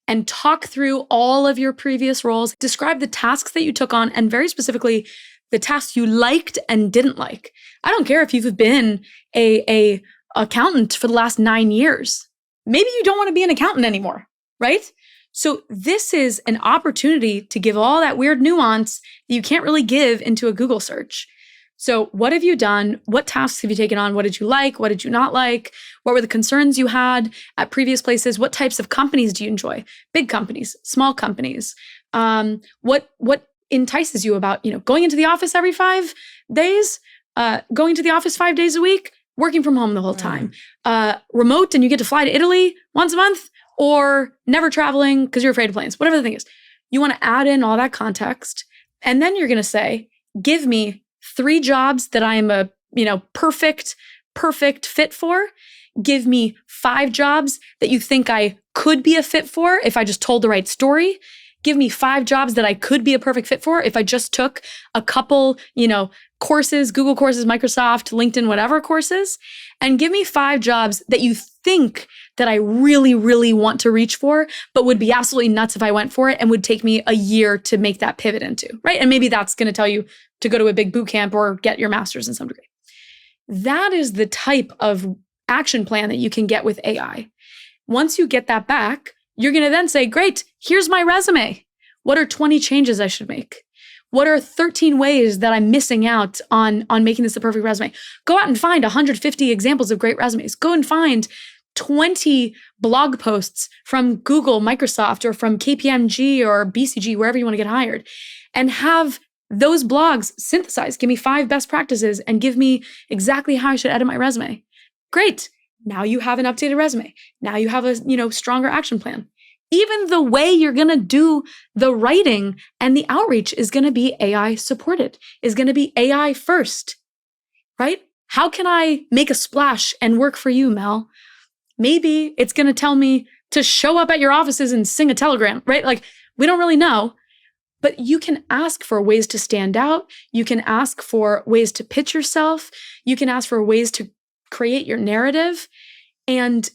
[SPEAKER 1] and talk through all of your previous roles. Describe the tasks that you took on and very specifically the tasks you liked and didn't like. I don't care if you've been a accountant for the last 9 years. Maybe you don't want to be an accountant anymore, right? So this is an opportunity to give all that weird nuance that you can't really give into a Google search. So what have you done? What tasks have you taken on? What did you like? What did you not like? What were the concerns you had at previous places? What types of companies do you enjoy? Big companies, small companies. What entices you about, going into the office every 5 days, going to the office 5 days a week, working from home the whole time, remote and you get to fly to Italy once a month, or never traveling because you're afraid of planes, whatever the thing is. You want to add in all that context. And then you're going to say, give me 3 jobs that I am a, perfect fit for. Give me 5 jobs that you think I could be a fit for if I just told the right story. Give me 5 jobs that I could be a perfect fit for if I just took a couple, courses, Google courses, Microsoft, LinkedIn, whatever courses. And give me 5 jobs that you think that I really, really want to reach for, but would be absolutely nuts if I went for it and would take me a year to make that pivot into, right? And maybe that's going to tell you to go to a big boot camp or get your master's in some degree. That is the type of action plan that you can get with AI. Once you get that back, you're going to then say, great, here's my resume. What are 20 changes I should make? What are 13 ways that I'm missing out on making this the perfect resume? Go out and find 150 examples of great resumes. Go and find 20 blog posts from Google, Microsoft, or from KPMG or BCG, wherever you want to get hired, and have those blogs synthesized. Give me 5 best practices and give me exactly how I should edit my resume. Great. Now you have an updated resume. Now you have a, stronger action plan. Even the way you're going to do the writing and the outreach is going to be AI supported, is going to be AI first, right? How can I make a splash and work for you, Mel? Maybe it's going to tell me to show up at your offices and sing a telegram, right? Like, we don't really know, but you can ask for ways to stand out. You can ask for ways to pitch yourself. You can ask for ways to create your narrative. And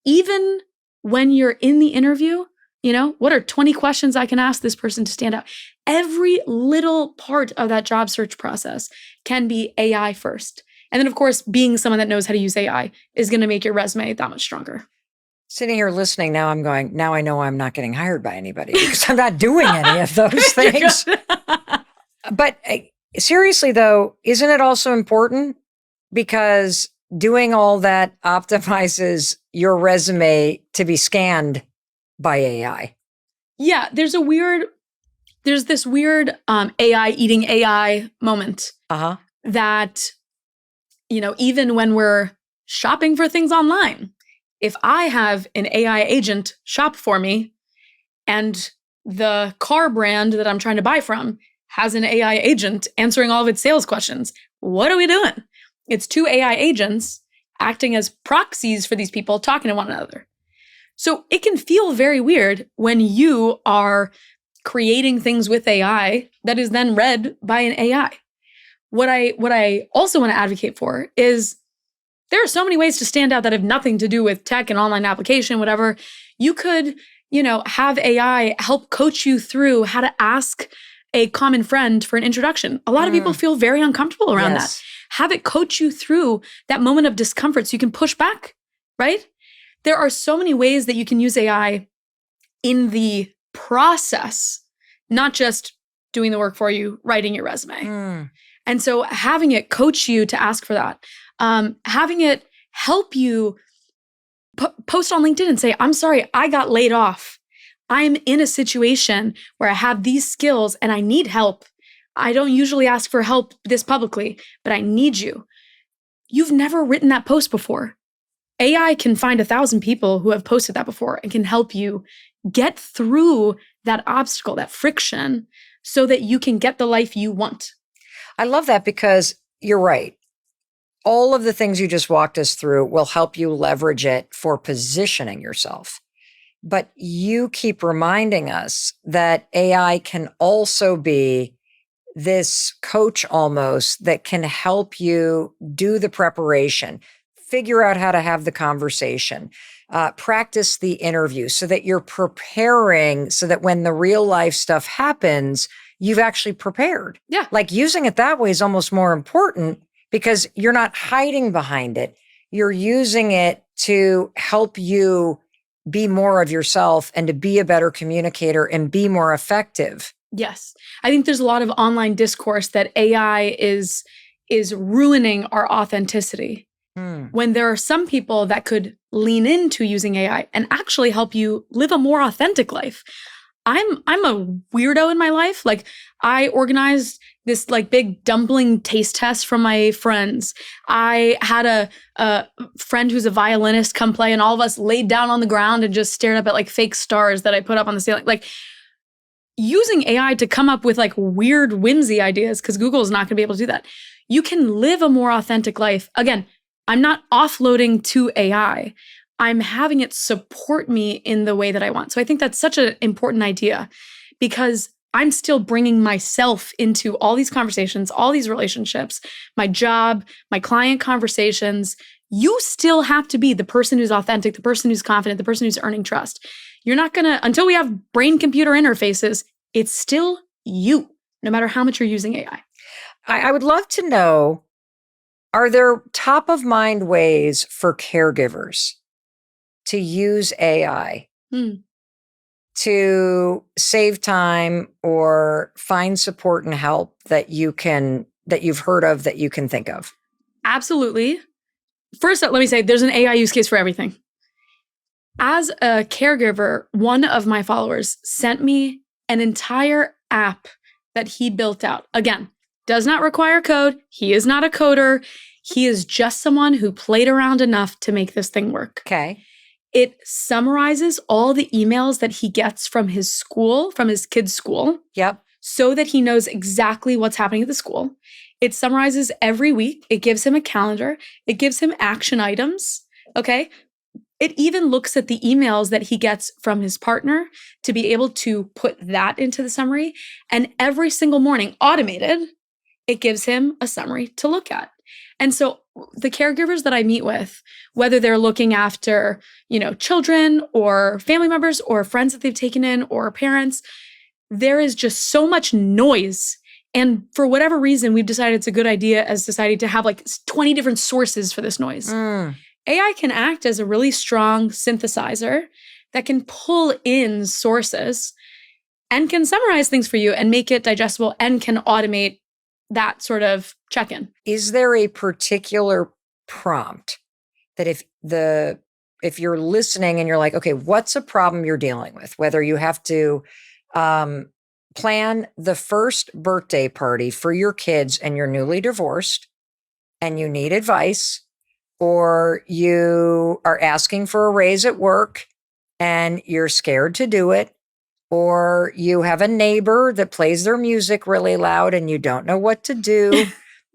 [SPEAKER 1] even when you're in the interview, what are 20 questions I can ask this person to stand out? Every little part of that job search process can be AI first. And then, of course, being someone that knows how to use AI is going to make your resume that much stronger.
[SPEAKER 2] Sitting here listening now, I'm going, now I know I'm not getting hired by anybody because I'm not doing any of those things. But seriously, though, isn't it also important? Because doing all that optimizes your resume to be scanned by AI.
[SPEAKER 1] Yeah, there's this weird AI eating AI moment that, even when we're shopping for things online, if I have an AI agent shop for me and the car brand that I'm trying to buy from has an AI agent answering all of its sales questions, what are we doing? It's 2 AI agents acting as proxies for these people talking to one another. So it can feel very weird when you are creating things with AI that is then read by an AI. What I also want to advocate for is there are so many ways to stand out that have nothing to do with tech and online application, whatever. You could, have AI help coach you through how to ask a common friend for an introduction. A lot of people feel very uncomfortable around that. Have it coach you through that moment of discomfort so you can push back, right? There are so many ways that you can use AI in the process, not just doing the work for you, writing your resume. And so having it coach you to ask for that, having it help you post on LinkedIn and say, I'm sorry, I got laid off. I'm in a situation where I have these skills and I need help. I don't usually ask for help this publicly, but I need you. You've never written that post before. AI can find 1,000 people who have posted that before and can help you get through that obstacle, that friction, so that you can get the life you want.
[SPEAKER 2] I love that because you're right. All of the things you just walked us through will help you leverage it for positioning yourself. But you keep reminding us that AI can also be this coach almost that can help you do the preparation, figure out how to have the conversation, practice the interview so that you're preparing so that when the real life stuff happens, you've actually prepared.
[SPEAKER 1] Yeah.
[SPEAKER 2] Like using it that way is almost more important because you're not hiding behind it. You're using it to help you be more of yourself and to be a better communicator and be more effective.
[SPEAKER 1] Yes. I think there's a lot of online discourse that AI is ruining our authenticity. When there are some people that could lean into using AI and actually help you live a more authentic life. I'm a weirdo in my life. Like I organized this like big dumpling taste test from my friends. I had a friend who's a violinist come play, and all of us laid down on the ground and just stared up at like fake stars that I put up on the ceiling. Like using AI to come up with like weird whimsy ideas, because Google is not going to be able to do that. You can live a more authentic life. Again, I'm not offloading to AI. I'm having it support me in the way that I want. So I think that's such an important idea because I'm still bringing myself into all these conversations, all these relationships, my job, my client conversations. You still have to be the person who's authentic, the person who's confident, the person who's earning trust. You're not going to, until we have brain-computer interfaces, it's still you, no matter how much you're using AI.
[SPEAKER 2] I would love to know, are there top of mind ways for caregivers to use AI to save time or find support and help that you've heard of, that you can think of?
[SPEAKER 1] Absolutely. First, let me say there's an AI use case for everything. As a caregiver, one of my followers sent me an entire app that he built out. Again, does not require code. He is not a coder. He is just someone who played around enough to make this thing work.
[SPEAKER 2] Okay.
[SPEAKER 1] It summarizes all the emails that he gets from his school, from his kid's school.
[SPEAKER 2] Yep.
[SPEAKER 1] So that he knows exactly what's happening at the school. It summarizes every week. It gives him a calendar. It gives him action items. Okay. It even looks at the emails that he gets from his partner to be able to put that into the summary. And every single morning, automated, it gives him a summary to look at. And so the caregivers that I meet with, whether they're looking after, children or family members or friends that they've taken in or parents, there is just so much noise. And for whatever reason, we've decided it's a good idea as a society to have like 20 different sources for this noise. AI can act as a really strong synthesizer that can pull in sources and can summarize things for you and make it digestible and can automate that sort of check-in.
[SPEAKER 2] Is there a particular prompt that if you're listening and you're like, okay, what's a problem you're dealing with? Whether you have to plan the first birthday party for your kids and you're newly divorced and you need advice, or you are asking for a raise at work and you're scared to do it, or you have a neighbor that plays their music really loud and you don't know what to do,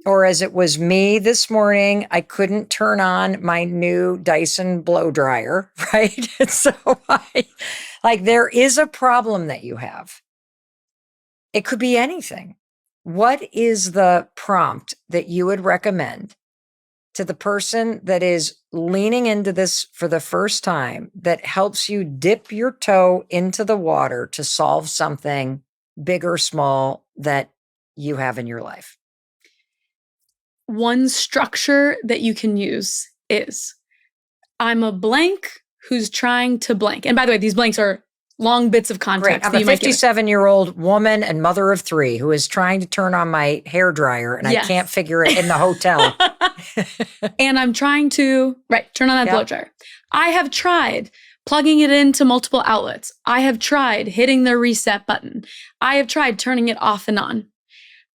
[SPEAKER 2] or as it was me this morning, I couldn't turn on my new Dyson blow dryer, right? And so there is a problem that you have. It could be anything. What is the prompt that you would recommend to the person that is leaning into this for the first time that helps you dip your toe into the water to solve something big or small that you have in your life?
[SPEAKER 1] One structure that you can use is, I'm a blank who's trying to blank. And by the way, these blanks are long bits of context.
[SPEAKER 2] Great. I'm a 57-year-old woman and mother of 3 who is trying to turn on my hair dryer and I can't figure it in the hotel.
[SPEAKER 1] And I'm trying to, turn on that blow dryer. I have tried plugging it into multiple outlets. I have tried hitting the reset button. I have tried turning it off and on.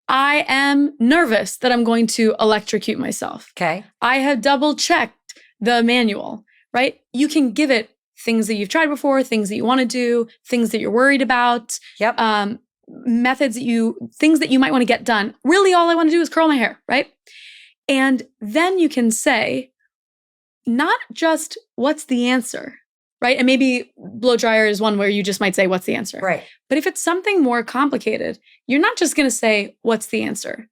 [SPEAKER 1] I am nervous that I'm going to electrocute myself.
[SPEAKER 2] Okay. I
[SPEAKER 1] have double checked the manual, right? You can give it things that you've tried before, things that you want to do, things that you're worried about.
[SPEAKER 2] Yep.
[SPEAKER 1] Things that you might want to get done. Really, all I want to do is curl my hair, right? And then you can say, not just what's the answer, right? And maybe blow dryer is one where you just might say, what's the answer?
[SPEAKER 2] Right.
[SPEAKER 1] But if it's something more complicated, you're not just going to say, what's the answer?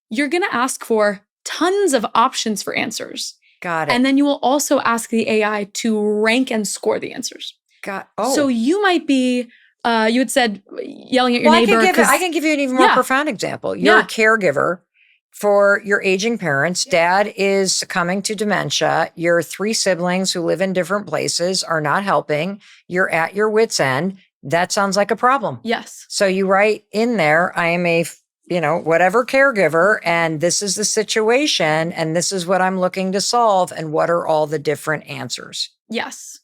[SPEAKER 1] You're going to ask for tons of options for answers.
[SPEAKER 2] Got it.
[SPEAKER 1] And then you will also ask the AI to rank and score the answers. So you might be, you had said yelling at your neighbor.
[SPEAKER 2] I can give you an even more profound example. You're a caregiver for your aging parents. Dad is succumbing to dementia. Your 3 siblings who live in different places are not helping. You're at your wit's end. That sounds like a problem.
[SPEAKER 1] Yes.
[SPEAKER 2] So you write in there, I am a, whatever caregiver, and this is the situation, and this is what I'm looking to solve, and what are all the different answers?
[SPEAKER 1] Yes.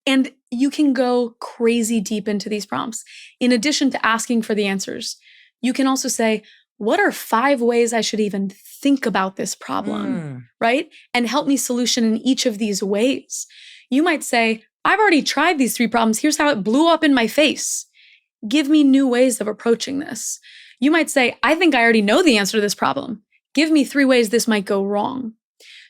[SPEAKER 1] And you can go crazy deep into these prompts. In addition to asking for the answers, you can also say, what are 5 ways I should even think about this problem, right? And help me solution in each of these ways. You might say, I've already tried these 3 problems. Here's how it blew up in my face. Give me new ways of approaching this. You might say, I think I already know the answer to this problem. Give me 3 ways this might go wrong.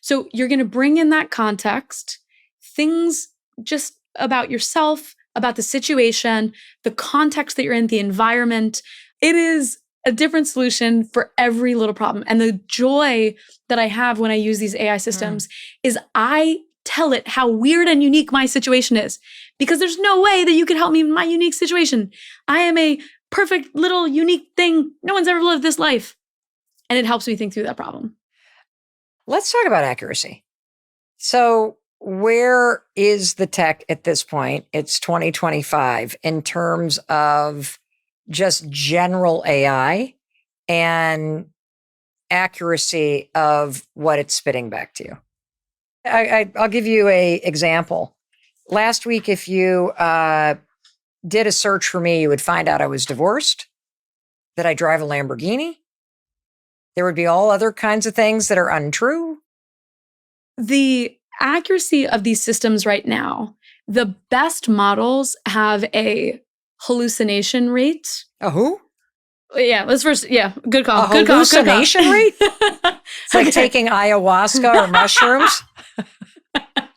[SPEAKER 1] So you're going to bring in that context, things just about yourself, about the situation, the context that you're in, the environment. It is a different solution for every little problem. And the joy that I have when I use these AI systems is I tell it how weird and unique my situation is, because there's no way that you could help me in my unique situation. I am a perfect little unique thing. No one's ever lived this life. And it helps me think through that problem.
[SPEAKER 2] Let's talk about accuracy. So where is the tech at this point? It's 2025 in terms of just general AI and accuracy of what it's spitting back to you. I'll give you an example. Last week, if you did a search for me, you would find out I was divorced, that I drive a Lamborghini. There would be all other kinds of things that are untrue.
[SPEAKER 1] The accuracy of these systems right now, the best models have a hallucination rate.
[SPEAKER 2] A who?
[SPEAKER 1] Yeah, let's first, good call.
[SPEAKER 2] A hallucination rate? It's like taking ayahuasca or mushrooms.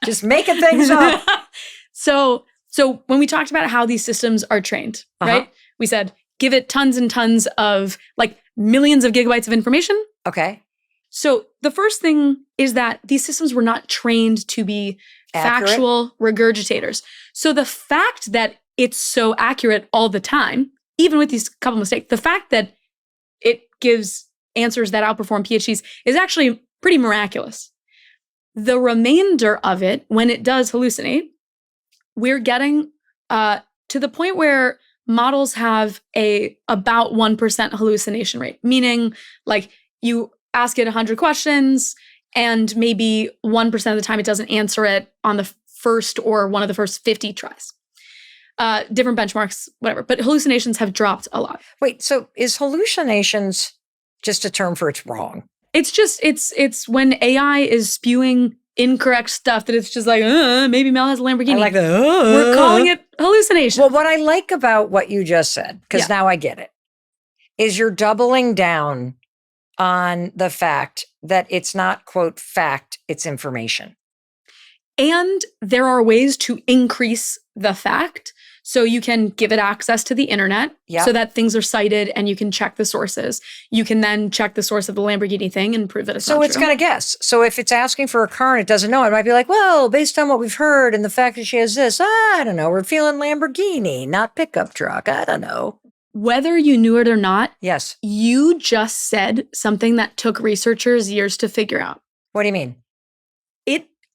[SPEAKER 2] Just making things up.
[SPEAKER 1] So when we talked about how these systems are trained, right? We said, give it tons and tons of like millions of gigabytes of information.
[SPEAKER 2] Okay.
[SPEAKER 1] So the first thing is that these systems were not trained to be factual regurgitators. So the fact that it's so accurate all the time, even with these couple mistakes, the fact that it gives answers that outperform PhDs is actually pretty miraculous. The remainder of it, when it does hallucinate, we're getting to the point where models have about 1% hallucination rate, meaning like you ask it 100 questions and maybe 1% of the time it doesn't answer it on the first or one of the first 50 tries. Different benchmarks, whatever. But hallucinations have dropped a lot.
[SPEAKER 2] Wait, so is hallucinations just a term for it's wrong?
[SPEAKER 1] It's just, it's when AI is spewing incorrect stuff that it's just like, maybe Mel has a Lamborghini.
[SPEAKER 2] I like that.
[SPEAKER 1] We're calling it hallucination.
[SPEAKER 2] Well, what I like about what you just said, because now I get it, is you're doubling down on the fact that it's not, quote, fact, it's information.
[SPEAKER 1] And there are ways to increase the fact. So you can give it access to the internet so that things are cited and you can check the sources. You can then check the source of the Lamborghini thing and prove that it's not true.
[SPEAKER 2] So it's going to guess. So if it's asking for a car and it doesn't know, it might be like, well, based on what we've heard and the fact that she has this, I don't know, we're feeling Lamborghini, not pickup truck. I don't know.
[SPEAKER 1] Whether you knew it or not,
[SPEAKER 2] yes,
[SPEAKER 1] you just said something that took researchers years to figure out.
[SPEAKER 2] What do you mean?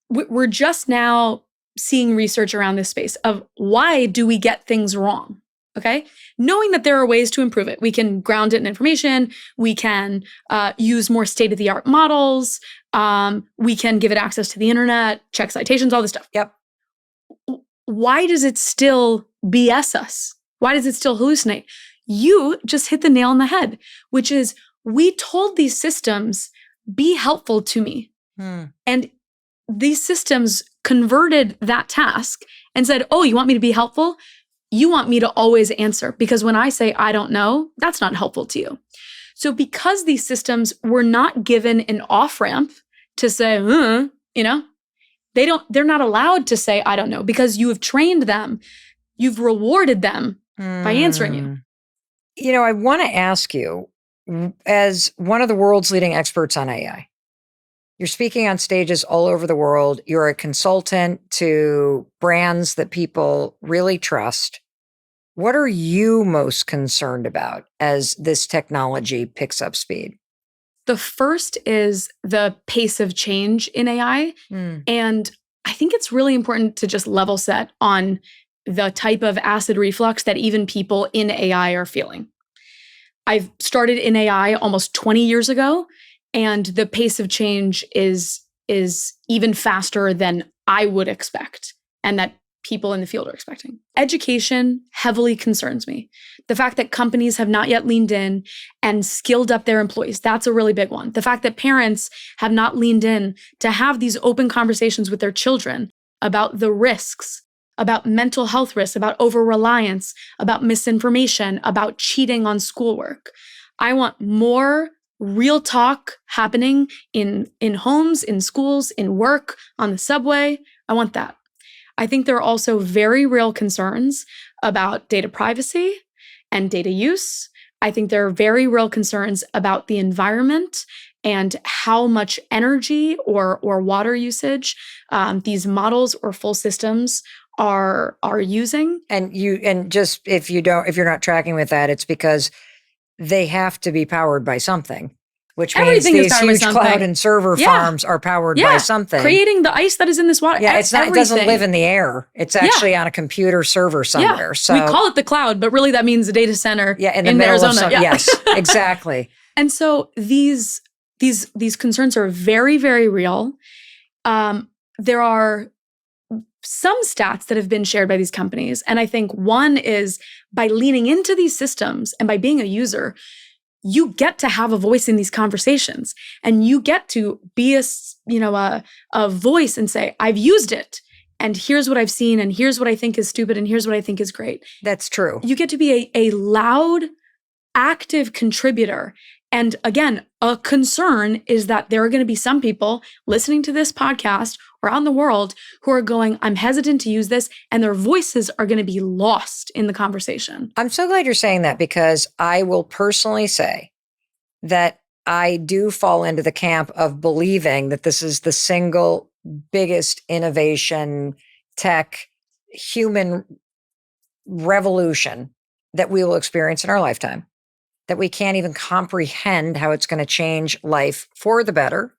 [SPEAKER 1] We're just now seeing research around this space of why do we get things wrong, okay? Knowing that there are ways to improve it. We can ground it in information. We can use more state-of-the-art models. We can give it access to the internet, check citations, all this stuff.
[SPEAKER 2] Yep.
[SPEAKER 1] Why does it still BS us? Why does it still hallucinate? You just hit the nail on the head, which is we told these systems, be helpful to me. And these systems converted that task and said, oh, you want me to be helpful? You want me to always answer, because when I say I don't know, that's not helpful to you. So because these systems were not given an off-ramp to say, They're not allowed to say, I don't know, because you have trained them. You've rewarded them by answering you.
[SPEAKER 2] I want to ask you, as one of the world's leading experts on AI, you're speaking on stages all over the world. You're a consultant to brands that people really trust. What are you most concerned about as this technology picks up speed?
[SPEAKER 1] The first is the pace of change in AI. And I think it's really important to just level set on the type of acid reflux that even people in AI are feeling. I've started in AI almost 20 years ago, and the pace of change is even faster than I would expect, and that people in the field are expecting. Education heavily concerns me. The fact that companies have not yet leaned in and skilled up their employees, that's a really big one. The fact that parents have not leaned in to have these open conversations with their children about the risks, about mental health risks, about over-reliance, about misinformation, about cheating on schoolwork. I want more real talk happening in homes, in schools, in work, on the subway. I want that. I think there are also very real concerns about data privacy and data use. I think there are very real concerns about the environment and how much energy or water usage these models or full systems are using.
[SPEAKER 2] And just if you're not tracking with that, it's because they have to be powered by something, which
[SPEAKER 1] Everything
[SPEAKER 2] means
[SPEAKER 1] is
[SPEAKER 2] these
[SPEAKER 1] powered by
[SPEAKER 2] huge
[SPEAKER 1] something.
[SPEAKER 2] cloud and server farms are powered by something.
[SPEAKER 1] Creating the ice that is in this water.
[SPEAKER 2] Yeah, it doesn't live in the air. It's actually on a computer server somewhere.
[SPEAKER 1] Yeah.
[SPEAKER 2] So
[SPEAKER 1] we call it the cloud, but really that means a data center
[SPEAKER 2] in the
[SPEAKER 1] in
[SPEAKER 2] middle
[SPEAKER 1] Arizona.
[SPEAKER 2] of yes, exactly.
[SPEAKER 1] And so these concerns are very, very real. There are some stats that have been shared by these companies. And I think one is by leaning into these systems and by being a user, you get to have a voice in these conversations, and you get to be a voice and say, I've used it, and here's what I've seen, and here's what I think is stupid, and here's what I think is great.
[SPEAKER 2] That's true.
[SPEAKER 1] You get to be a loud, active contributor. And again, a concern is that there are going to be some people listening to this podcast around the world who are going, I'm hesitant to use this, and their voices are going to be lost in the conversation.
[SPEAKER 2] I'm so glad you're saying that, because I will personally say that I do fall into the camp of believing that this is the single biggest innovation, tech, human revolution that we will experience in our lifetime, that we can't even comprehend how it's going to change life for the better,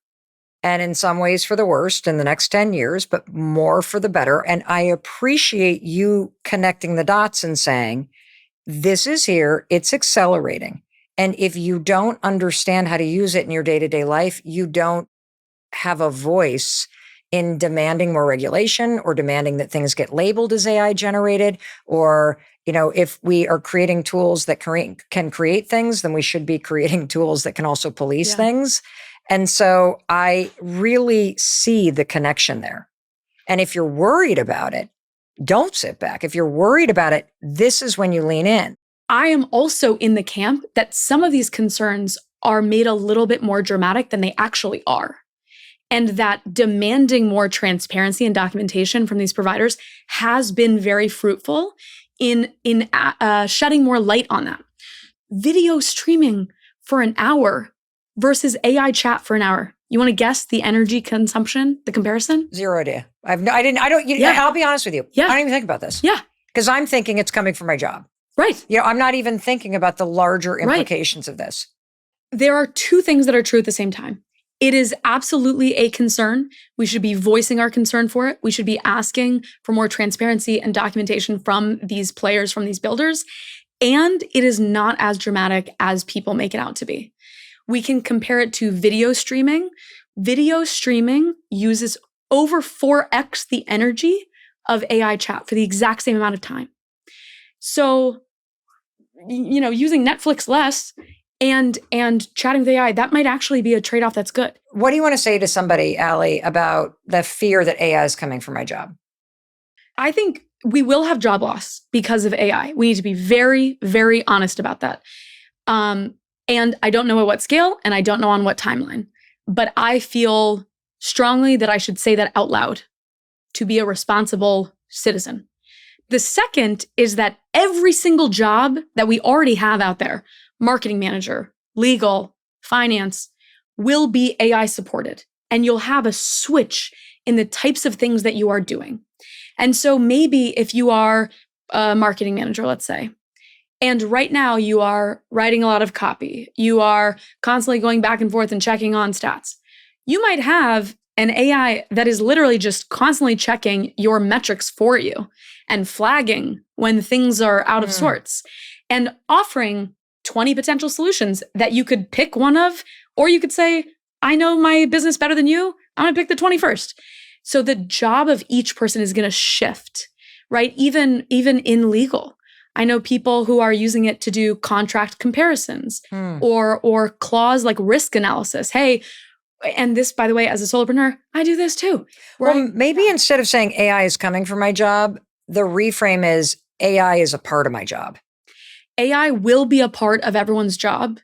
[SPEAKER 2] and in some ways for the worst in the next 10 years, but more for the better. And I appreciate you connecting the dots and saying, this is here, it's accelerating. And if you don't understand how to use it in your day-to-day life, you don't have a voice in demanding more regulation or demanding that things get labeled as AI generated, or if we are creating tools that can create things, then we should be creating tools that can also police things. And so I really see the connection there. And if you're worried about it, don't sit back. If you're worried about it, this is when you lean in.
[SPEAKER 1] I am also in the camp that some of these concerns are made a little bit more dramatic than they actually are. And that demanding more transparency and documentation from these providers has been very fruitful in shedding more light on that. Video streaming for an hour versus AI chat for an hour. You want to guess the energy consumption, the comparison?
[SPEAKER 2] Zero idea. I'll be honest with you.
[SPEAKER 1] Yeah.
[SPEAKER 2] I don't even think about this.
[SPEAKER 1] Yeah.
[SPEAKER 2] Because I'm thinking it's coming from my job.
[SPEAKER 1] Right.
[SPEAKER 2] I'm not even thinking about the larger implications of this.
[SPEAKER 1] There are two things that are true at the same time. It is absolutely a concern. We should be voicing our concern for it. We should be asking for more transparency and documentation from these players, from these builders. And it is not as dramatic as people make it out to be. We can compare it to video streaming. Video streaming uses over 4x the energy of AI chat for the exact same amount of time. So, using Netflix less and chatting with AI, that might actually be a trade-off that's good.
[SPEAKER 2] What do you want to say to somebody, Allie, about the fear that AI is coming from my job?
[SPEAKER 1] I think we will have job loss because of AI. We need to be very, very honest about that. And I don't know at what scale, and I don't know on what timeline, but I feel strongly that I should say that out loud to be a responsible citizen. The second is that every single job that we already have out there, marketing manager, legal, finance, will be AI supported. And you'll have a switch in the types of things that you are doing. And so maybe if you are a marketing manager, let's say, and right now you are writing a lot of copy, you are constantly going back and forth and checking on stats, you might have an AI that is literally just constantly checking your metrics for you and flagging when things are out of sorts and offering 20 potential solutions that you could pick one of, or you could say, I know my business better than you, I'm gonna pick the 21st. So the job of each person is gonna shift, right? Even in legal. I know people who are using it to do contract comparisons or clause like risk analysis. Hey, and this, by the way, as a solopreneur, I do this too.
[SPEAKER 2] Well, maybe instead of saying AI is coming for my job, the reframe is AI is a part of my job.
[SPEAKER 1] AI will be a part of everyone's job.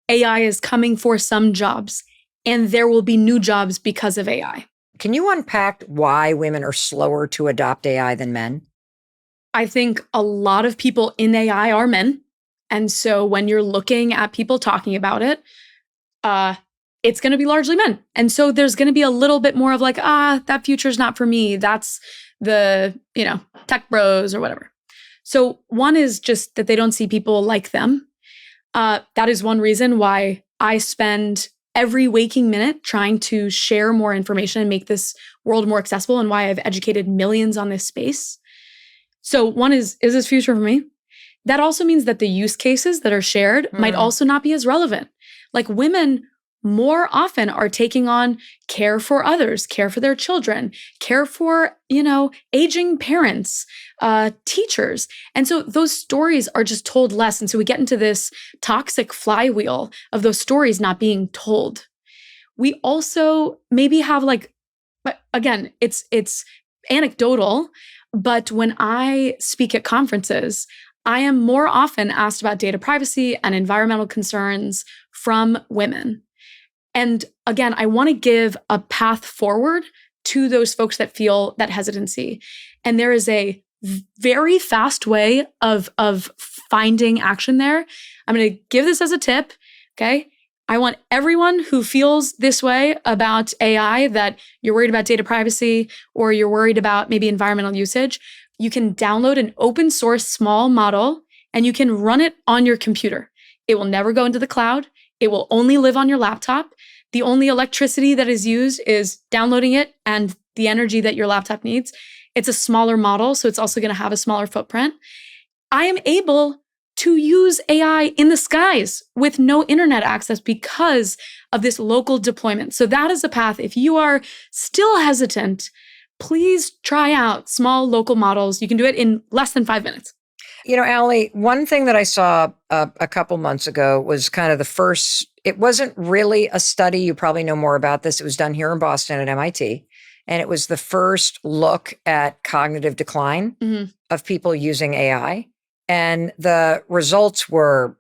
[SPEAKER 1] AI is coming for some jobs, and there will be new jobs because of AI.
[SPEAKER 2] Can you unpack why women are slower to adopt AI than men?
[SPEAKER 1] I think a lot of people in AI are men. And so when you're looking at people talking about it, it's going to be largely men. And so there's going to be a little bit more of like, that future's not for me. That's the, tech bros or whatever. So one is just that they don't see people like them. That is one reason why I spend every waking minute trying to share more information and make this world more accessible, and why I've educated millions on this space. So one is this future for me? That also means that the use cases that are shared might also not be as relevant. Like women more often are taking on care for others, care for their children, care for, aging parents, teachers. And so those stories are just told less. And so we get into this toxic flywheel of those stories not being told. We also maybe have but again, it's anecdotal, but when I speak at conferences, I am more often asked about data privacy and environmental concerns from women. And again, I want to give a path forward to those folks that feel that hesitancy. And there is a very fast way of finding action there. I'm going to give this as a tip, okay? I want everyone who feels this way about AI, that you're worried about data privacy or you're worried about maybe environmental usage, you can download an open source small model and you can run it on your computer. It will never go into the cloud. It will only live on your laptop. The only electricity that is used is downloading it and the energy that your laptop needs. It's a smaller model, so it's also going to have a smaller footprint. I am able to use AI in the skies with no internet access because of this local deployment. So that is a path. If you are still hesitant, please try out small local models. You can do it in less than 5 minutes.
[SPEAKER 2] Allie, one thing that I saw a couple months ago was kind of the first, it wasn't really a study. You probably know more about this. It was done here in Boston at MIT. And it was the first look at cognitive decline of people using AI. And the results were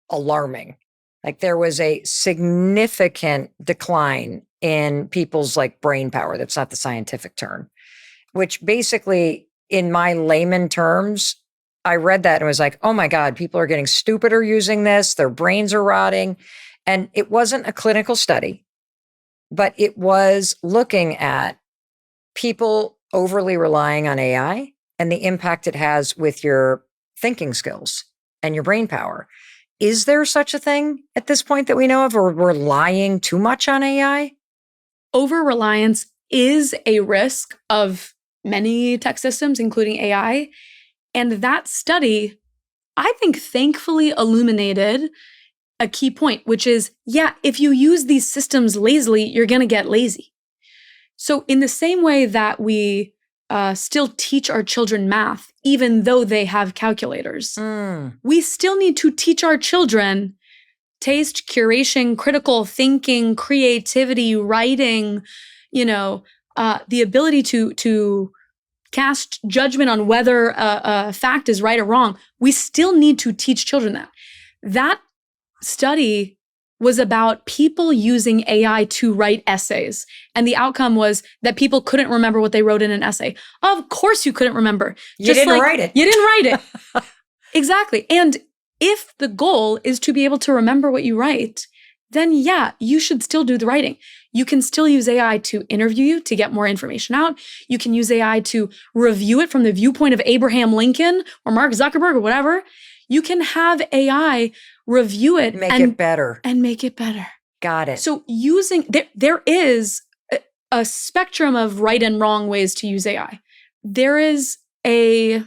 [SPEAKER 2] alarming. Like there was a significant decline in people's brain power. That's not the scientific term, which basically in my layman terms, I read that and was like, oh my God, people are getting stupider using this. Their brains are rotting. And it wasn't a clinical study, but it was looking at people overly relying on AI and the impact it has with your thinking skills and your brain power. Is there such a thing at this point that we know of, or relying too much on AI?
[SPEAKER 1] Over-reliance is a risk of many tech systems, including AI. And that study, I think, thankfully illuminated a key point, which is, if you use these systems lazily, you're going to get lazy. So in the same way that we still teach our children math, even though they have calculators, we still need to teach our children taste, curation, critical thinking, creativity, writing, the ability to cast judgment on whether a fact is right or wrong. We still need to teach children that. That study was about people using AI to write essays. And the outcome was that people couldn't remember what they wrote in an essay. Of course you couldn't remember.
[SPEAKER 2] You didn't write it.
[SPEAKER 1] You didn't write it. Exactly. And if the goal is to be able to remember what you write, then yeah, you should still do the writing. You can still use AI to interview you to get more information out. You can use AI to review it from the viewpoint of Abraham Lincoln or Mark Zuckerberg or whatever. You can have AI review it
[SPEAKER 2] Make it better.
[SPEAKER 1] And make it better.
[SPEAKER 2] Got it.
[SPEAKER 1] So there is a spectrum of right and wrong ways to use AI. There is a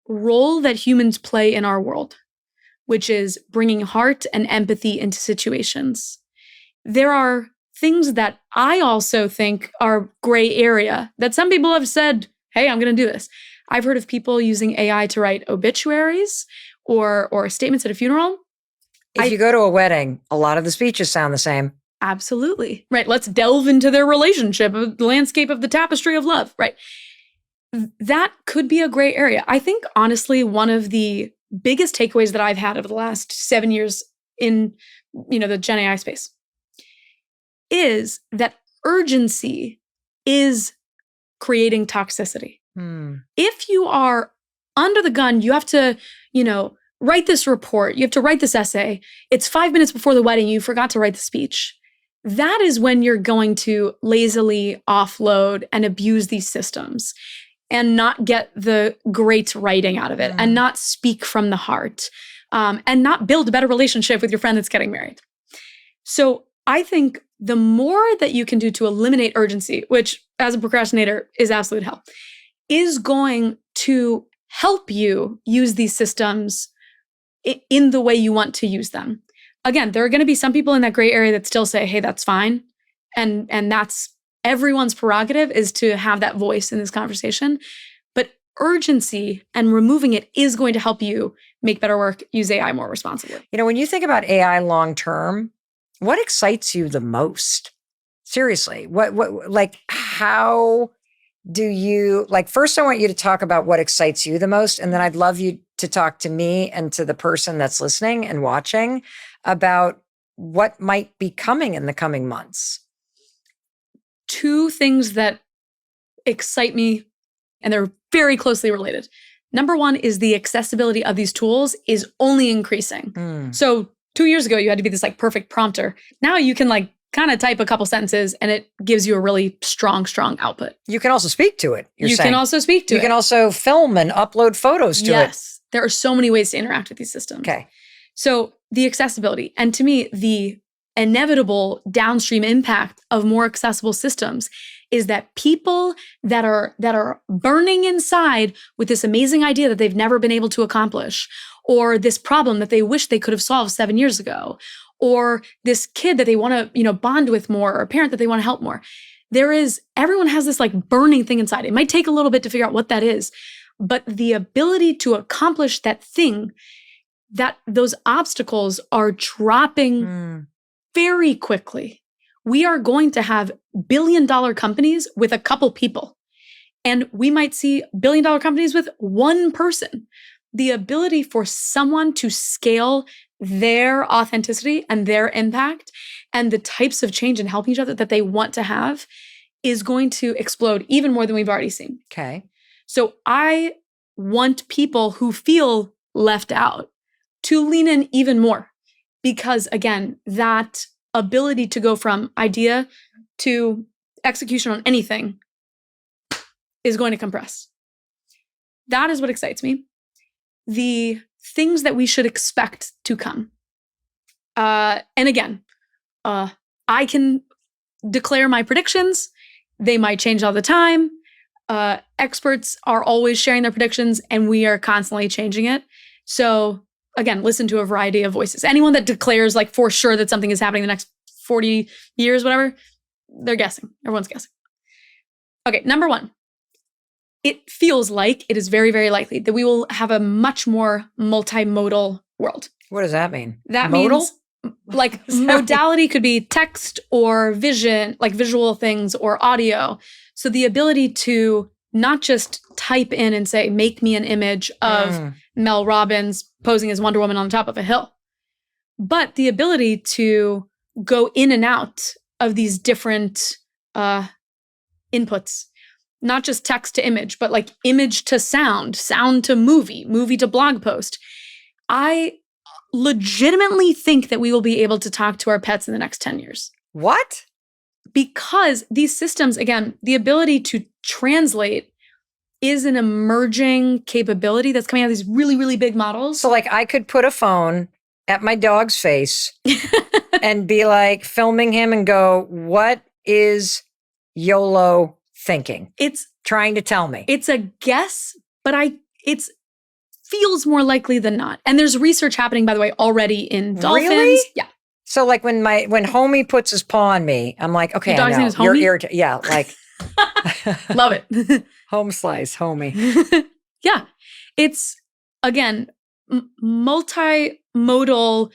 [SPEAKER 1] role that humans play in our world, which is bringing heart and empathy into situations. There are things that I also think are gray area that some people have said, hey, I'm going to do this. I've heard of people using AI to write obituaries or statements at a funeral.
[SPEAKER 2] If you go to a wedding, a lot of the speeches sound the same.
[SPEAKER 1] Absolutely. Right. Let's delve into their relationship, the landscape of the tapestry of love. Right. That could be a gray area. I think, honestly, one of the biggest takeaways that I've had over the last 7 years in, the Gen AI space is that urgency is creating toxicity. If you are under the gun, you have to, write this report, you have to write this essay. It's 5 minutes before the wedding, you forgot to write the speech. That is when you're going to lazily offload and abuse these systems and not get the great writing out of it and not speak from the heart and not build a better relationship with your friend that's getting married. So I think the more that you can do to eliminate urgency, which as a procrastinator is absolute hell, is going to help you use these systems in the way you want to use them. Again, there are going to be some people in that gray area that still say, hey, that's fine. And that's everyone's prerogative, is to have that voice in this conversation. But urgency and removing it is going to help you make better work, use AI more responsibly.
[SPEAKER 2] When you think about AI long term, what excites you the most? Seriously, how do you, first I want you to talk about what excites you the most, and then I'd love you to talk to me and to the person that's listening and watching about what might be coming in the coming months.
[SPEAKER 1] Two things that excite me, and they're very closely related. Number one is the accessibility of these tools is only increasing. So 2 years ago, you had to be this perfect prompter. Now you can kind of type a couple sentences and it gives you a really strong output.
[SPEAKER 2] You can also speak to it.
[SPEAKER 1] You can also speak to it.
[SPEAKER 2] You can also film and upload photos to it.
[SPEAKER 1] Yes. There are so many ways to interact with these systems.
[SPEAKER 2] Okay.
[SPEAKER 1] So the accessibility, and to me, the inevitable downstream impact of more accessible systems is that people that are burning inside with this amazing idea that they've never been able to accomplish, or this problem that they wish they could have solved 7 years ago, or this kid that they want to, bond with more, or a parent that they want to help more. Everyone has this burning thing inside. It might take a little bit to figure out what that is, but the ability to accomplish that thing, that those obstacles are dropping very quickly. We are going to have billion-dollar companies with a couple people, and we might see billion-dollar companies with one person. The ability for someone to scale their authenticity and their impact and the types of change and helping each other that they want to have is going to explode even more than we've already seen.
[SPEAKER 2] Okay.
[SPEAKER 1] So I want people who feel left out to lean in even more, because again, that ability to go from idea to execution on anything is going to compress. That is what excites me. The things that we should expect to come. And again, I can declare my predictions. They might change all the time. Experts are always sharing their predictions, and we are constantly changing it. So again, listen to a variety of voices. Anyone that declares for sure that something is happening in the next 40 years, whatever, they're guessing. Everyone's guessing. Okay, number one. It feels like it is very, very likely that we will have a much more multimodal world.
[SPEAKER 2] What does that mean?
[SPEAKER 1] That
[SPEAKER 2] Modal?
[SPEAKER 1] means modality could be text or vision, visual things, or audio. So the ability to not just type in and say, make me an image of Mel Robbins posing as Wonder Woman on the top of a hill, but the ability to go in and out of these different inputs, not just text to image, but like image to sound, sound to movie, movie to blog post. I legitimately think that we will be able to talk to our pets in the next 10 years.
[SPEAKER 2] What?
[SPEAKER 1] Because these systems, again, the ability to translate is an emerging capability that's coming out of these really, really big models.
[SPEAKER 2] So like I could put a phone at my dog's face and be like filming him and go, what is YOLO thinking?
[SPEAKER 1] It's
[SPEAKER 2] trying to tell me.
[SPEAKER 1] It's a guess, but it's feels more likely than not. And there's research happening, by the way, already in dolphins.
[SPEAKER 2] Really?
[SPEAKER 1] Yeah.
[SPEAKER 2] So like when Homie puts his paw on me, I'm like, okay,
[SPEAKER 1] your dog's
[SPEAKER 2] I know.
[SPEAKER 1] name is
[SPEAKER 2] You're
[SPEAKER 1] Homie?
[SPEAKER 2] irritated. Yeah, like
[SPEAKER 1] love it.
[SPEAKER 2] Home slice, Homie.
[SPEAKER 1] Yeah. It's again multimodal.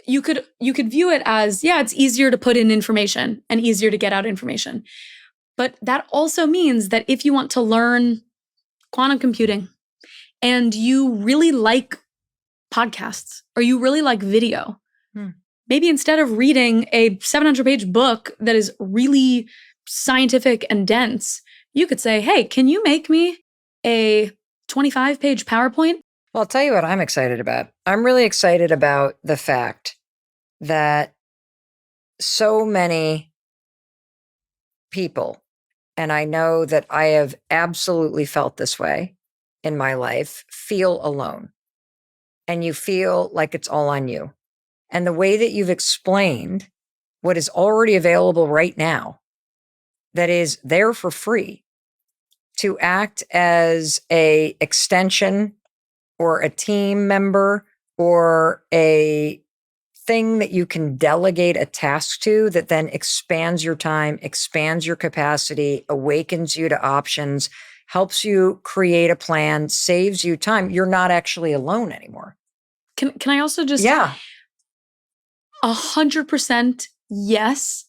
[SPEAKER 1] You could view it as, yeah, it's easier to put in information and easier to get out information. But that also means that if you want to learn quantum computing and you really like podcasts or you really like video, maybe instead of reading a 700-page book that is really scientific and dense, you could say, hey, can you make me a 25-page PowerPoint?
[SPEAKER 2] Well, I'll tell you what I'm excited about. I'm really excited about the fact that so many people, and I know that I have absolutely felt this way in my life, feel alone. And you feel like it's all on you. And the way that you've explained what is already available right now, that is there for free, to act as a extension or a team member or a thing that you can delegate a task to that then expands your time, expands your capacity, awakens you to options, helps you create a plan, saves you time. You're not actually alone anymore.
[SPEAKER 1] Can I also just...
[SPEAKER 2] Yeah.
[SPEAKER 1] 100% yes.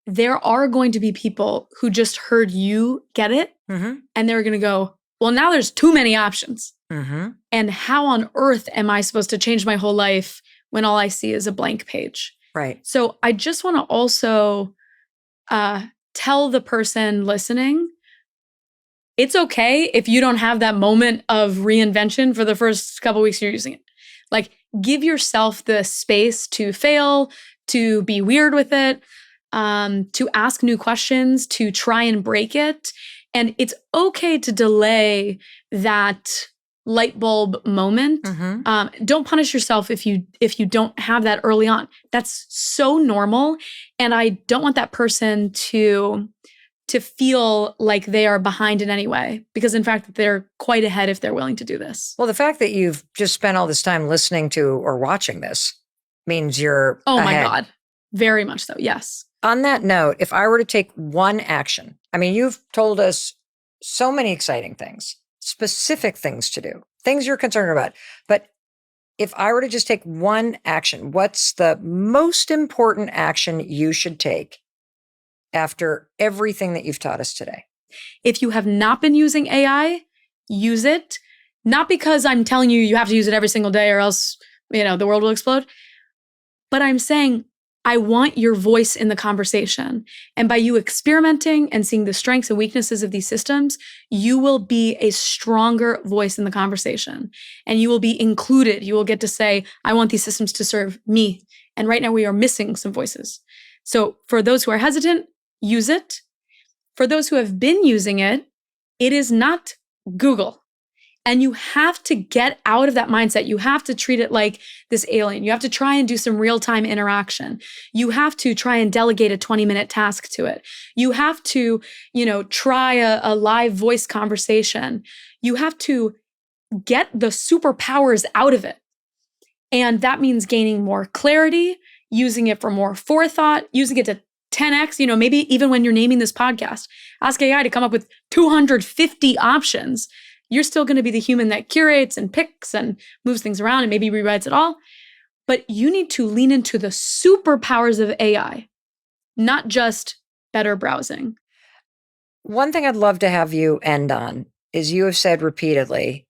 [SPEAKER 1] There are going to be people who just heard you get it, and they're going to go, well, now there's too many options. And how on earth am I supposed to change my whole life when all I see is a blank page?
[SPEAKER 2] Right.
[SPEAKER 1] So I just want to also tell the person listening, it's okay if you don't have that moment of reinvention for the first couple weeks you're using it. Like, give yourself the space to fail, to be weird with it, to ask new questions, to try and break it. And it's okay to delay that light bulb moment. Don't punish yourself if you don't have that early on. That's so normal. And I don't want that person to feel like they are behind in any way, because in fact, they're quite ahead if they're willing to do this.
[SPEAKER 2] Well, the fact that you've just spent all this time listening to or watching this means you're
[SPEAKER 1] Oh
[SPEAKER 2] ahead.
[SPEAKER 1] My God. Very much so. Yes.
[SPEAKER 2] On that note, if I were to take one action, I mean, you've told us so many exciting things, specific things to do, things you're concerned about. But if I were to just take one action, what's the most important action you should take after everything that you've taught us today?
[SPEAKER 1] If you have not been using AI, use it. Not because I'm telling you you have to use it every single day or else, the world will explode. But I'm saying I want your voice in the conversation. And by you experimenting and seeing the strengths and weaknesses of these systems, you will be a stronger voice in the conversation. And you will be included. You will get to say, I want these systems to serve me. And right now we are missing some voices. So for those who are hesitant, use it. For those who have been using it, it is not Google. And you have to get out of that mindset. You have to treat it like this alien. You have to try and do some real-time interaction. You have to try and delegate a 20-minute task to it. You have to, try a live voice conversation. You have to get the superpowers out of it. And that means gaining more clarity, using it for more forethought, using it to 10x, maybe even when you're naming this podcast, ask AI to come up with 250 options. You're still going to be the human that curates and picks and moves things around and maybe rewrites it all. But you need to lean into the superpowers of AI, not just better browsing.
[SPEAKER 2] One thing I'd love to have you end on is you have said repeatedly,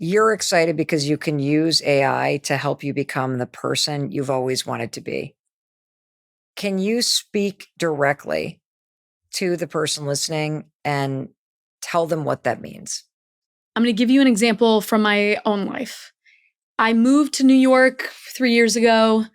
[SPEAKER 2] You're excited because you can use AI to help you become the person you've always wanted to be. Can you speak directly to the person listening and tell them what that means?
[SPEAKER 1] I'm going to give you an example from my own life. I moved to New York 3 years ago.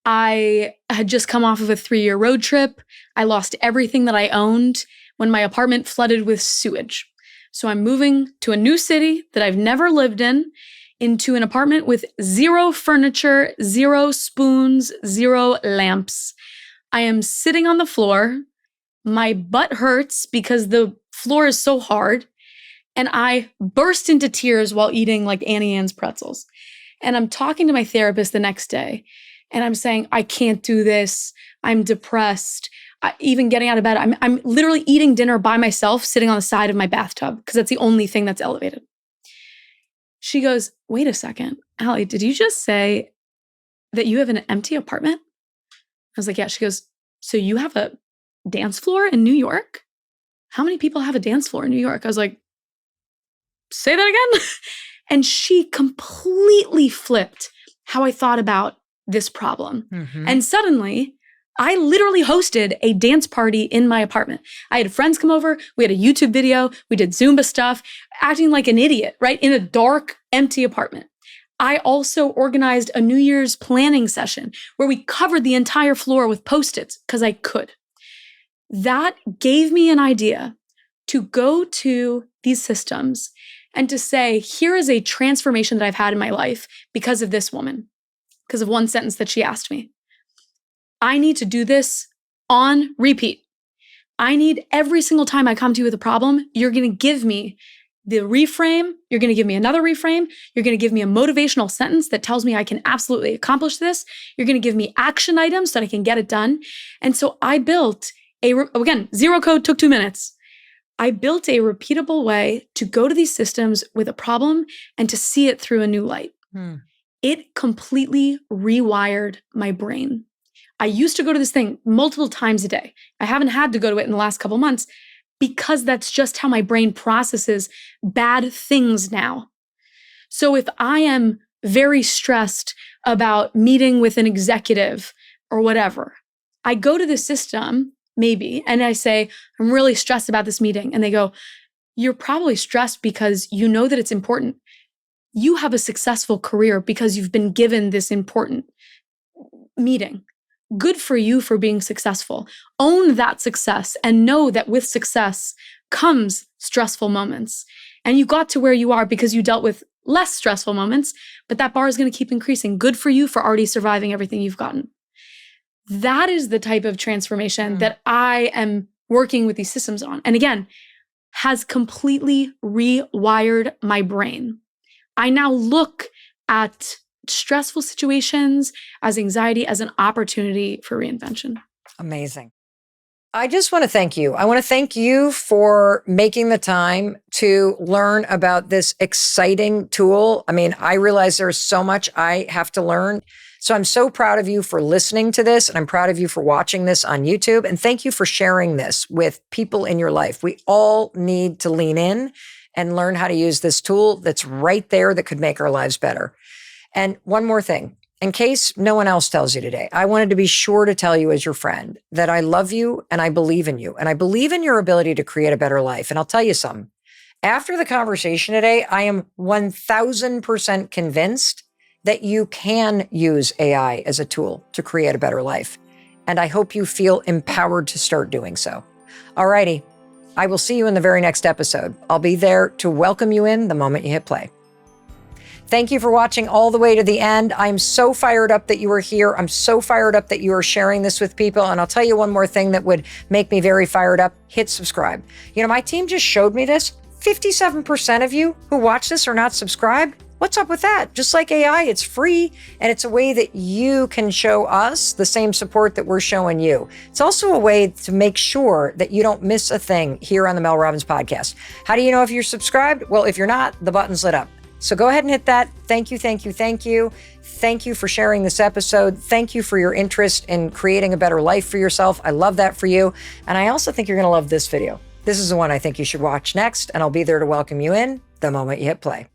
[SPEAKER 1] I had just come off of a 3-year road trip. I lost everything that I owned when my apartment flooded with sewage. So I'm moving to a new city that I've never lived in, into an apartment with 0 furniture, 0 spoons, 0 lamps. I am sitting on the floor. My butt hurts because the floor is so hard. And I burst into tears while eating like Annie Ann's pretzels. And I'm talking to my therapist the next day. And I'm saying, I can't do this. I'm depressed. Even getting out of bed, I'm literally eating dinner by myself, sitting on the side of my bathtub, because that's the only thing that's elevated. She goes, wait a second, Allie, did you just say that you have an empty apartment? I was like, yeah. She goes, so you have a dance floor in New York? How many people have a dance floor in New York? I was like, say that again? And she completely flipped how I thought about this problem. Mm-hmm. And suddenly, I literally hosted a dance party in my apartment. I had friends come over. We had a YouTube video. We did Zumba stuff, acting like an idiot, right? In a dark, empty apartment. I also organized a New Year's planning session where we covered the entire floor with Post-its because I could. That gave me an idea to go to these systems and to say, here is a transformation that I've had in my life because of this woman, because of one sentence that she asked me. I need to do this on repeat. I need every single time I come to you with a problem, you're going to give me the reframe. You're going to give me another reframe. You're going to give me a motivational sentence that tells me I can absolutely accomplish this. You're going to give me action items so that I can get it done. And so I built again, zero code took 2 minutes. I built a repeatable way to go to these systems with a problem and to see it through a new light. It completely rewired my brain. I used to go to this thing multiple times a day. I haven't had to go to it in the last couple months because that's just how my brain processes bad things now. So if I am very stressed about meeting with an executive or whatever, I go to the system maybe, and I say, I'm really stressed about this meeting. And they go, you're probably stressed because you know that it's important. You have a successful career because you've been given this important meeting. Good for you for being successful. Own that success and know that with success comes stressful moments. And you got to where you are because you dealt with less stressful moments, but that bar is going to keep increasing. Good for you for already surviving everything you've gotten. That is the type of transformation that I am working with these systems on. And again, has completely rewired my brain. I now look at stressful situations as anxiety as an opportunity for reinvention.
[SPEAKER 2] Amazing. I just want to thank you. I want to thank you for making the time to learn about this exciting tool. I mean, I realize there's so much I have to learn. So I'm so proud of you for listening to this, and I'm proud of you for watching this on YouTube. And thank you for sharing this with people in your life. We all need to lean in and learn how to use this tool that's right there that could make our lives better. And one more thing, in case no one else tells you today, I wanted to be sure to tell you as your friend that I love you and I believe in you. And I believe in your ability to create a better life. And I'll tell you something. After the conversation today, I am 1000% convinced that you can use AI as a tool to create a better life. And I hope you feel empowered to start doing so. All righty. I will see you in the very next episode. I'll be there to welcome you in the moment you hit play. Thank you for watching all the way to the end. I'm so fired up that you are here. I'm so fired up that you are sharing this with people. And I'll tell you one more thing that would make me very fired up. Hit subscribe. You know, my team just showed me this. 57% of you who watch this are not subscribed. What's up with that? Just like AI, it's free, and it's a way that you can show us the same support that we're showing you. It's also a way to make sure that you don't miss a thing here on the Mel Robbins podcast. How do you know if you're subscribed? Well, if you're not, the button's lit up. So go ahead and hit that. Thank you, thank you, thank you. Thank you for sharing this episode. Thank you for your interest in creating a better life for yourself. I love that for you. And I also think you're going to love this video. This is the one I think you should watch next, and I'll be there to welcome you in the moment you hit play.